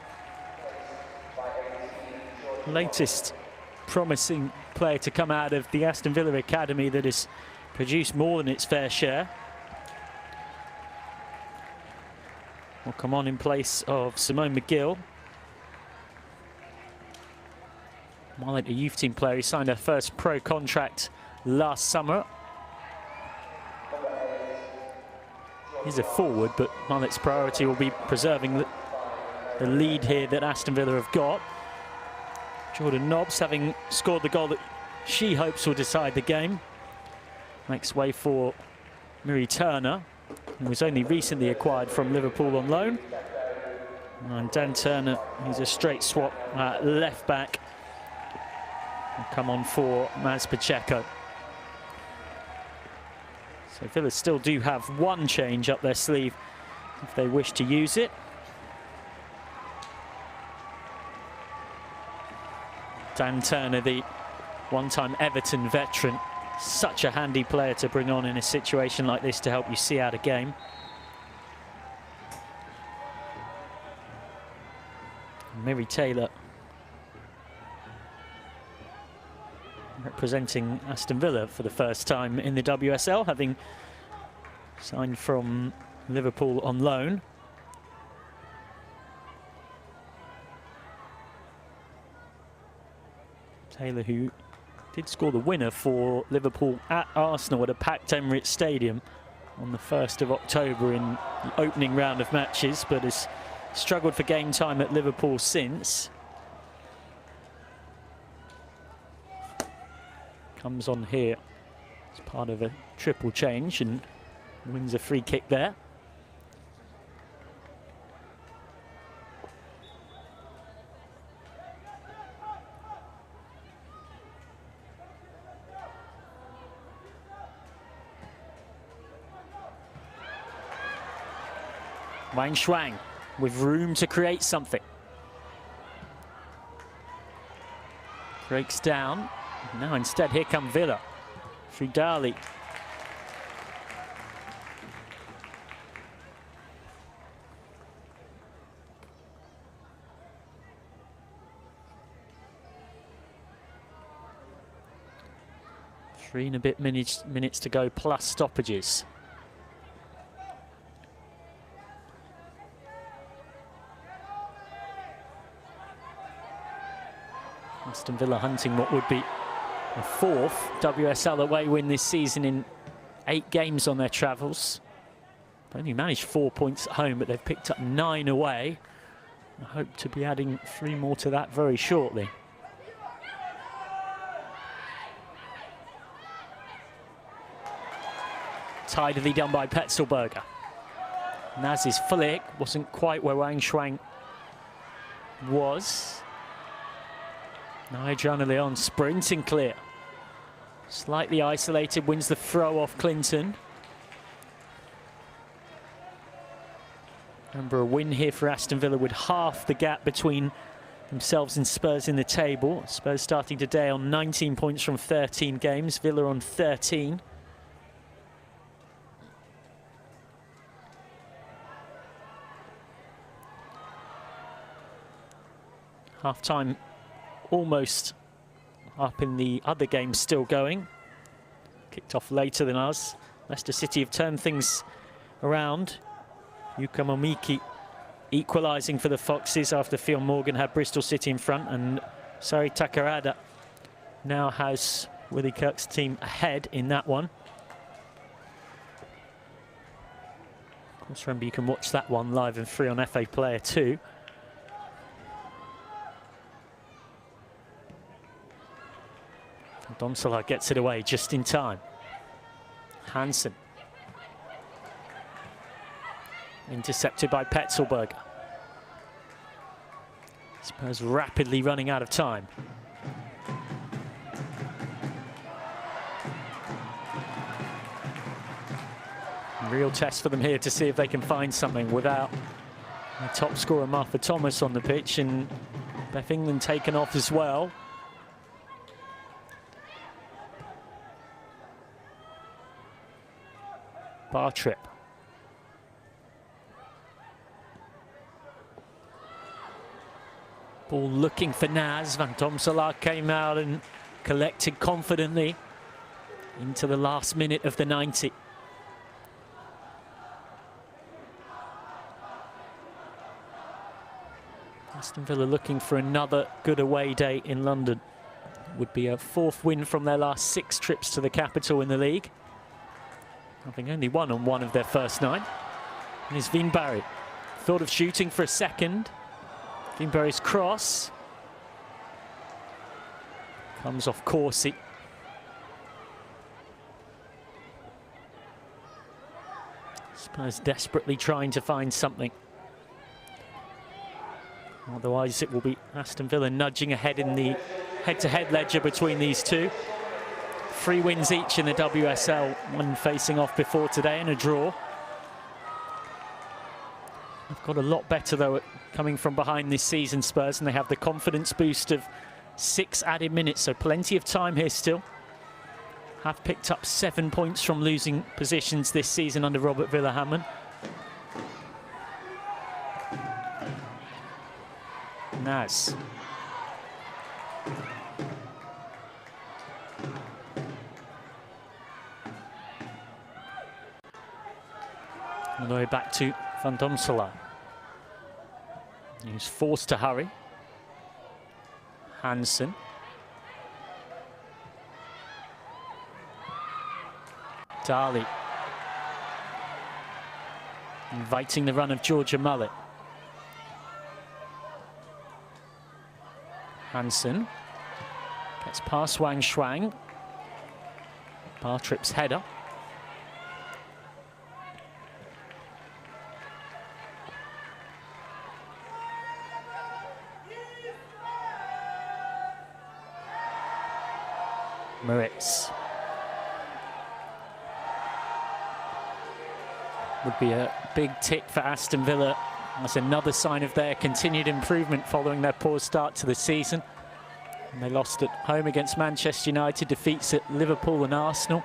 A: latest promising player to come out of the Aston Villa Academy that has produced more than its fair share, will come on in place of Simone McGill. Mullet, a youth team player who signed her first pro contract last summer. He's a forward, but Mullet's priority will be preserving the lead here that Aston Villa have got. Jordan Nobbs, having scored the goal that she hopes will decide the game, makes way for Miri Turner, who was only recently acquired from Liverpool on loan. And Dan Turner, who's a straight swap at left back, will come on for Maz Pacheco. So Villa still do have one change up their sleeve if they wish to use it. Dan Turner, the one-time Everton veteran, such a handy player to bring on in a situation like this to help you see out a game. Miri Taylor representing Aston Villa for the first time in the WSL, having signed from Liverpool on loan. Taylor, who did score the winner for Liverpool at Arsenal at a packed Emirates Stadium on the 1st of October in the opening round of matches, but has struggled for game time at Liverpool since. Comes on here as part of a triple change and wins a free kick there. Wang Shuang with room to create something. Breaks down. Now instead, here come Villa. Fridali. Three and a bit minutes to go, plus stoppages. Aston Villa hunting what would be a 4th WSL away win this season in 8 games on their travels. They've only managed 4 points at home, but they've picked up 9 away. I hope to be adding 3 more to that very shortly. Tidily done by Petzelberger. Naz's flick wasn't quite where Wang Shuang was. Now Adriana Leon sprinting clear. Slightly isolated, wins the throw off Clinton. Remember, a win here for Aston Villa would half the gap between themselves and Spurs in the table. Spurs starting today on 19 points from 13 games, Villa on 13. Half-time almost up in the other games still going. Kicked off later than us. Leicester City have turned things around. Yuka Momiki equalising for the Foxes after Fionn Morgan had Bristol City in front, and Sari Takarada now has Willie Kirk's team ahead in that one. Of course, remember you can watch that one live and free on FA Player 2. Domsala gets it away just in time. Hansen. Intercepted by Petzelberger. Spurs rapidly running out of time. Real test for them here to see if they can find something without their top scorer Martha Thomas on the pitch, and Beth England taken off as well. Bartrip. Ball looking for Naz. Van Domselaar came out and collected confidently into the last minute of the 90. Aston Villa looking for another good away day in London. Would be a 4th win from their last 6 trips to the capital in the league, having only won on 1 of their first 9. And it's Wienbarry. Thought of shooting for a second. Wienbarry's cross comes off Corsi. Spurs desperately trying to find something. Otherwise, it will be Aston Villa nudging ahead in the head-to-head ledger between these two. 3 wins each in the WSL, 1 facing off before today and a draw. They've got a lot better, though, at coming from behind this season, Spurs, and they have the confidence boost of 6 added minutes, so plenty of time here still. Have picked up 7 points from losing positions this season under Robert Villahamon. Naz. All the way back to Van Domselaar. He's forced to hurry. Hansen. Dali. Inviting the run of Georgia Mullet. Hansen gets past Wang Shuang. Bartrip's header. Moritz. Would be a big tick for Aston Villa. That's another sign of their continued improvement following their poor start to the season. And they lost at home against Manchester United, defeats at Liverpool and Arsenal,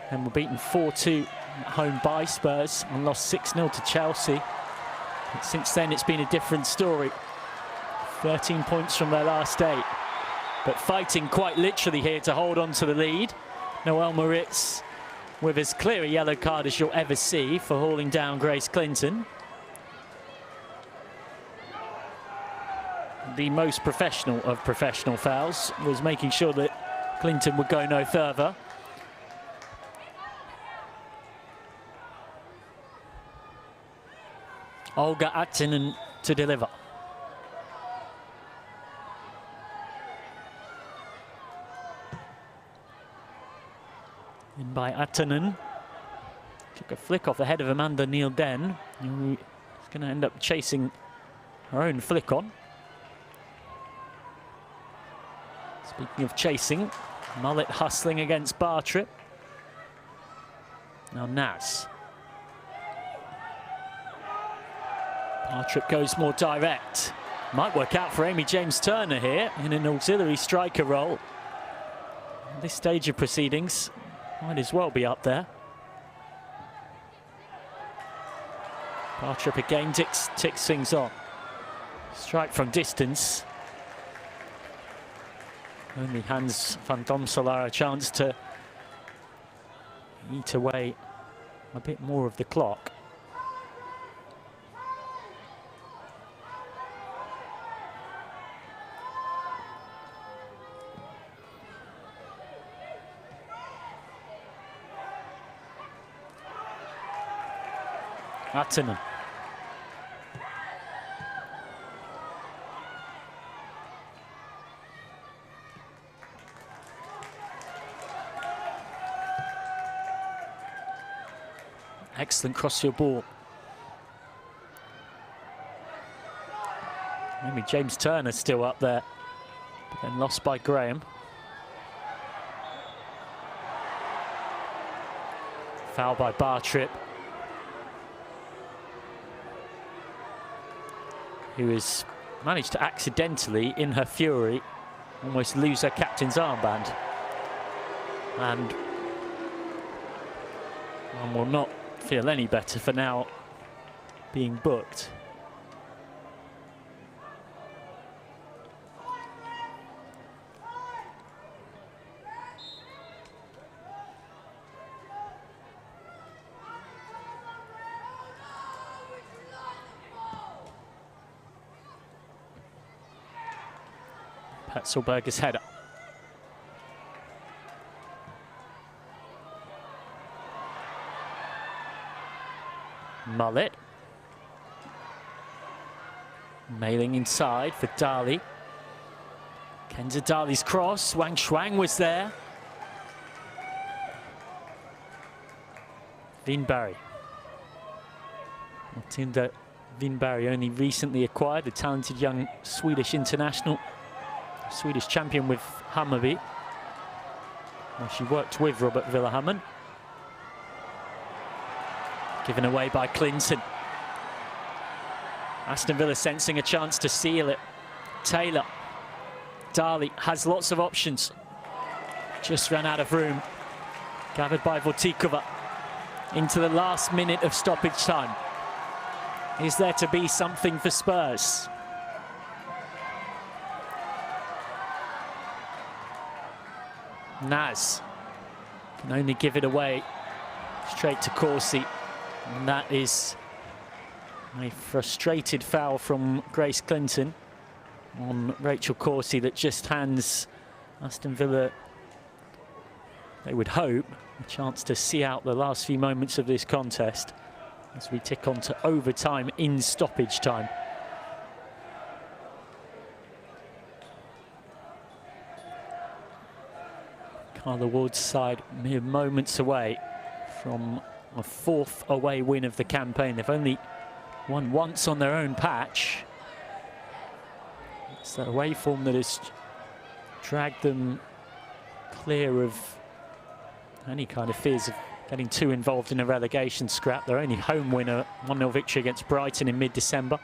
A: and were beaten 4-2 at home by Spurs and lost 6-0 to Chelsea. But since then, it's been a different story. 13 points from their last 8. But fighting quite literally here to hold on to the lead. Noelle Moritz with as clear a yellow card as you'll ever see for hauling down Grace Clinton. The most professional of professional fouls was making sure that Clinton would go no further. Olga Attinen to deliver. In by Attinen. Took a flick off the head of Amanda Neil-Den, who is going to end up chasing her own flick on. Speaking of chasing, Mullet hustling against Bartrip. Now Naz. Bartrip goes more direct. Might work out for Amy James-Turner here in an auxiliary striker role. At this stage of proceedings, might as well be up there. Bartrip again ticks things on. Strike from distance. Only hands Van Domselaar a chance to eat away a bit more of the clock. Attinen. Excellent cross-field ball. Maybe James Turner still up there, but then lost by Graham. Foul by Bartrip, who has managed to accidentally, in her fury, almost lose her captain's armband. And one will not feel any better for now being booked. Petzelberger's header. Mullet. Mailing inside for Dali. Kenza Dali's cross. Wang Shuang was there. Vinberg. A team that Vinberg only recently acquired, the talented young Swedish international. Swedish champion with Hammarby. Well, she worked with Robert Villahamn. Given away by Clinton. Aston Villa sensing a chance to seal it. Taylor. Dali has lots of options. Just ran out of room. Gathered by Vortikova. Into the last minute of stoppage time. Is there to be something for Spurs? Naz can only give it away straight to Corsi, and that is a frustrated foul from Grace Clinton on Rachel Corsi that just hands Aston Villa, they would hope, a chance to see out the last few moments of this contest as we tick on to overtime in stoppage time. Carla Ward's side mere moments away from a 4th away win of the campaign. They've only won once on their own patch. It's that away form that has dragged them clear of any kind of fears of getting too involved in a relegation scrap. Their only home winner, 1-0 victory against Brighton in mid-December.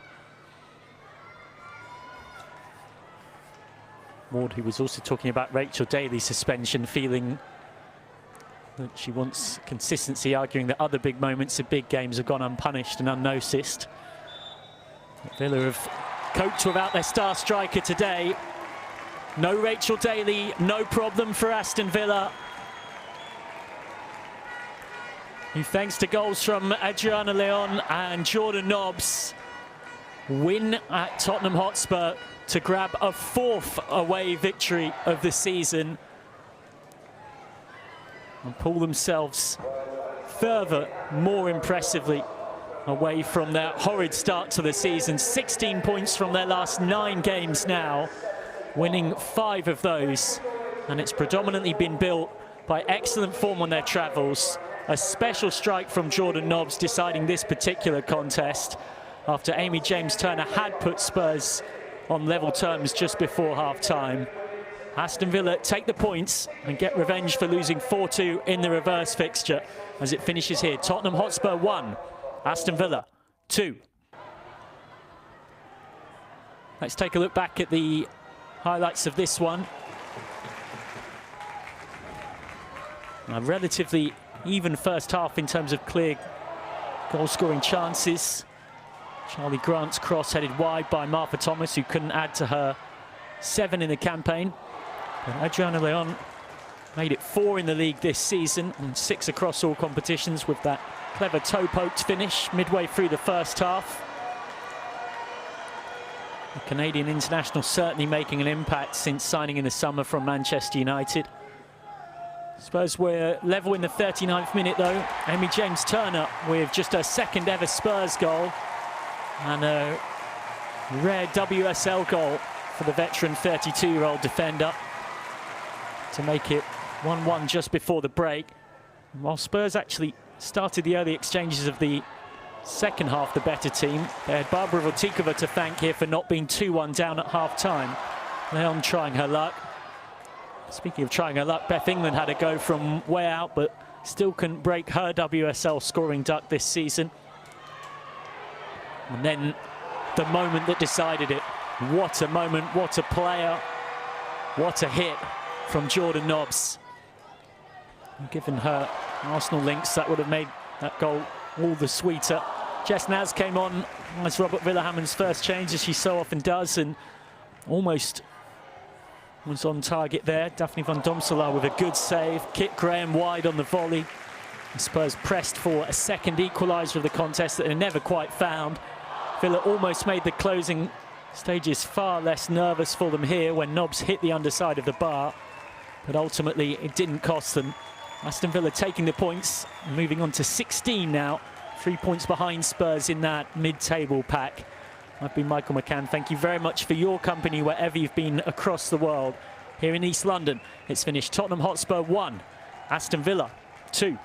A: Ward, who was also talking about Rachel Daly's suspension, feeling that she wants consistency, arguing that other big moments of big games have gone unpunished and unnoticed. Villa have coped without their star striker today. No Rachel Daly, no problem for Aston Villa, who, thanks to goals from Adriana Leon and Jordan Nobbs, win at Tottenham Hotspur to grab a 4th away victory of the season and pull themselves further, more impressively, away from their horrid start to the season. 16 points from their last 9 games now, winning 5 of those, and it's predominantly been built by excellent form on their travels. A special strike from Jordan Nobbs deciding this particular contest after Amy James Turner had put Spurs on level terms just before half-time. Aston Villa take the points and get revenge for losing 4-2 in the reverse fixture as it finishes here. Tottenham Hotspur 1, Aston Villa 2. Let's take a look back at the highlights of this one. A relatively even first half in terms of clear goal-scoring chances. Charlie Grant's cross headed wide by Martha Thomas, who couldn't add to her 7 in the campaign. But Adriana Leon made it 4 in the league this season and 6 across all competitions with that clever toe-poked finish midway through the first half. The Canadian international certainly making an impact since signing in the summer from Manchester United. Spurs were level in the 39th minute though. Amy James Turner with just her 2nd ever Spurs goal. And a rare WSL goal for the veteran 32-year-old defender to make it 1-1 just before the break. While Spurs actually started the early exchanges of the second half, the better team. They had Barbara Votikova to thank here for not being 2-1 down at half-time. Leon trying her luck. Speaking of trying her luck, Beth England had a go from way out, but still couldn't break her WSL scoring duck this season. And then the moment that decided it. What a moment, what a player, what a hit from Jordan Nobbs. And given her Arsenal links, that would have made that goal all the sweeter. Jess Naz came on as Robert Villahammon's first change, as she so often does, and almost was on target there. Daphne van Domselaar with a good save. Kit Graham wide on the volley. The Spurs pressed for a second equaliser of the contest that they never quite found. Villa almost made the closing stages far less nervous for them here when Nobbs hit the underside of the bar, but ultimately it didn't cost them. Aston Villa taking the points, moving on to 16 now. 3 points behind Spurs in that mid-table pack. I've been Michael McCann. Thank you very much for your company wherever you've been across the world. Here in East London, it's finished Tottenham Hotspur 1, Aston Villa 2.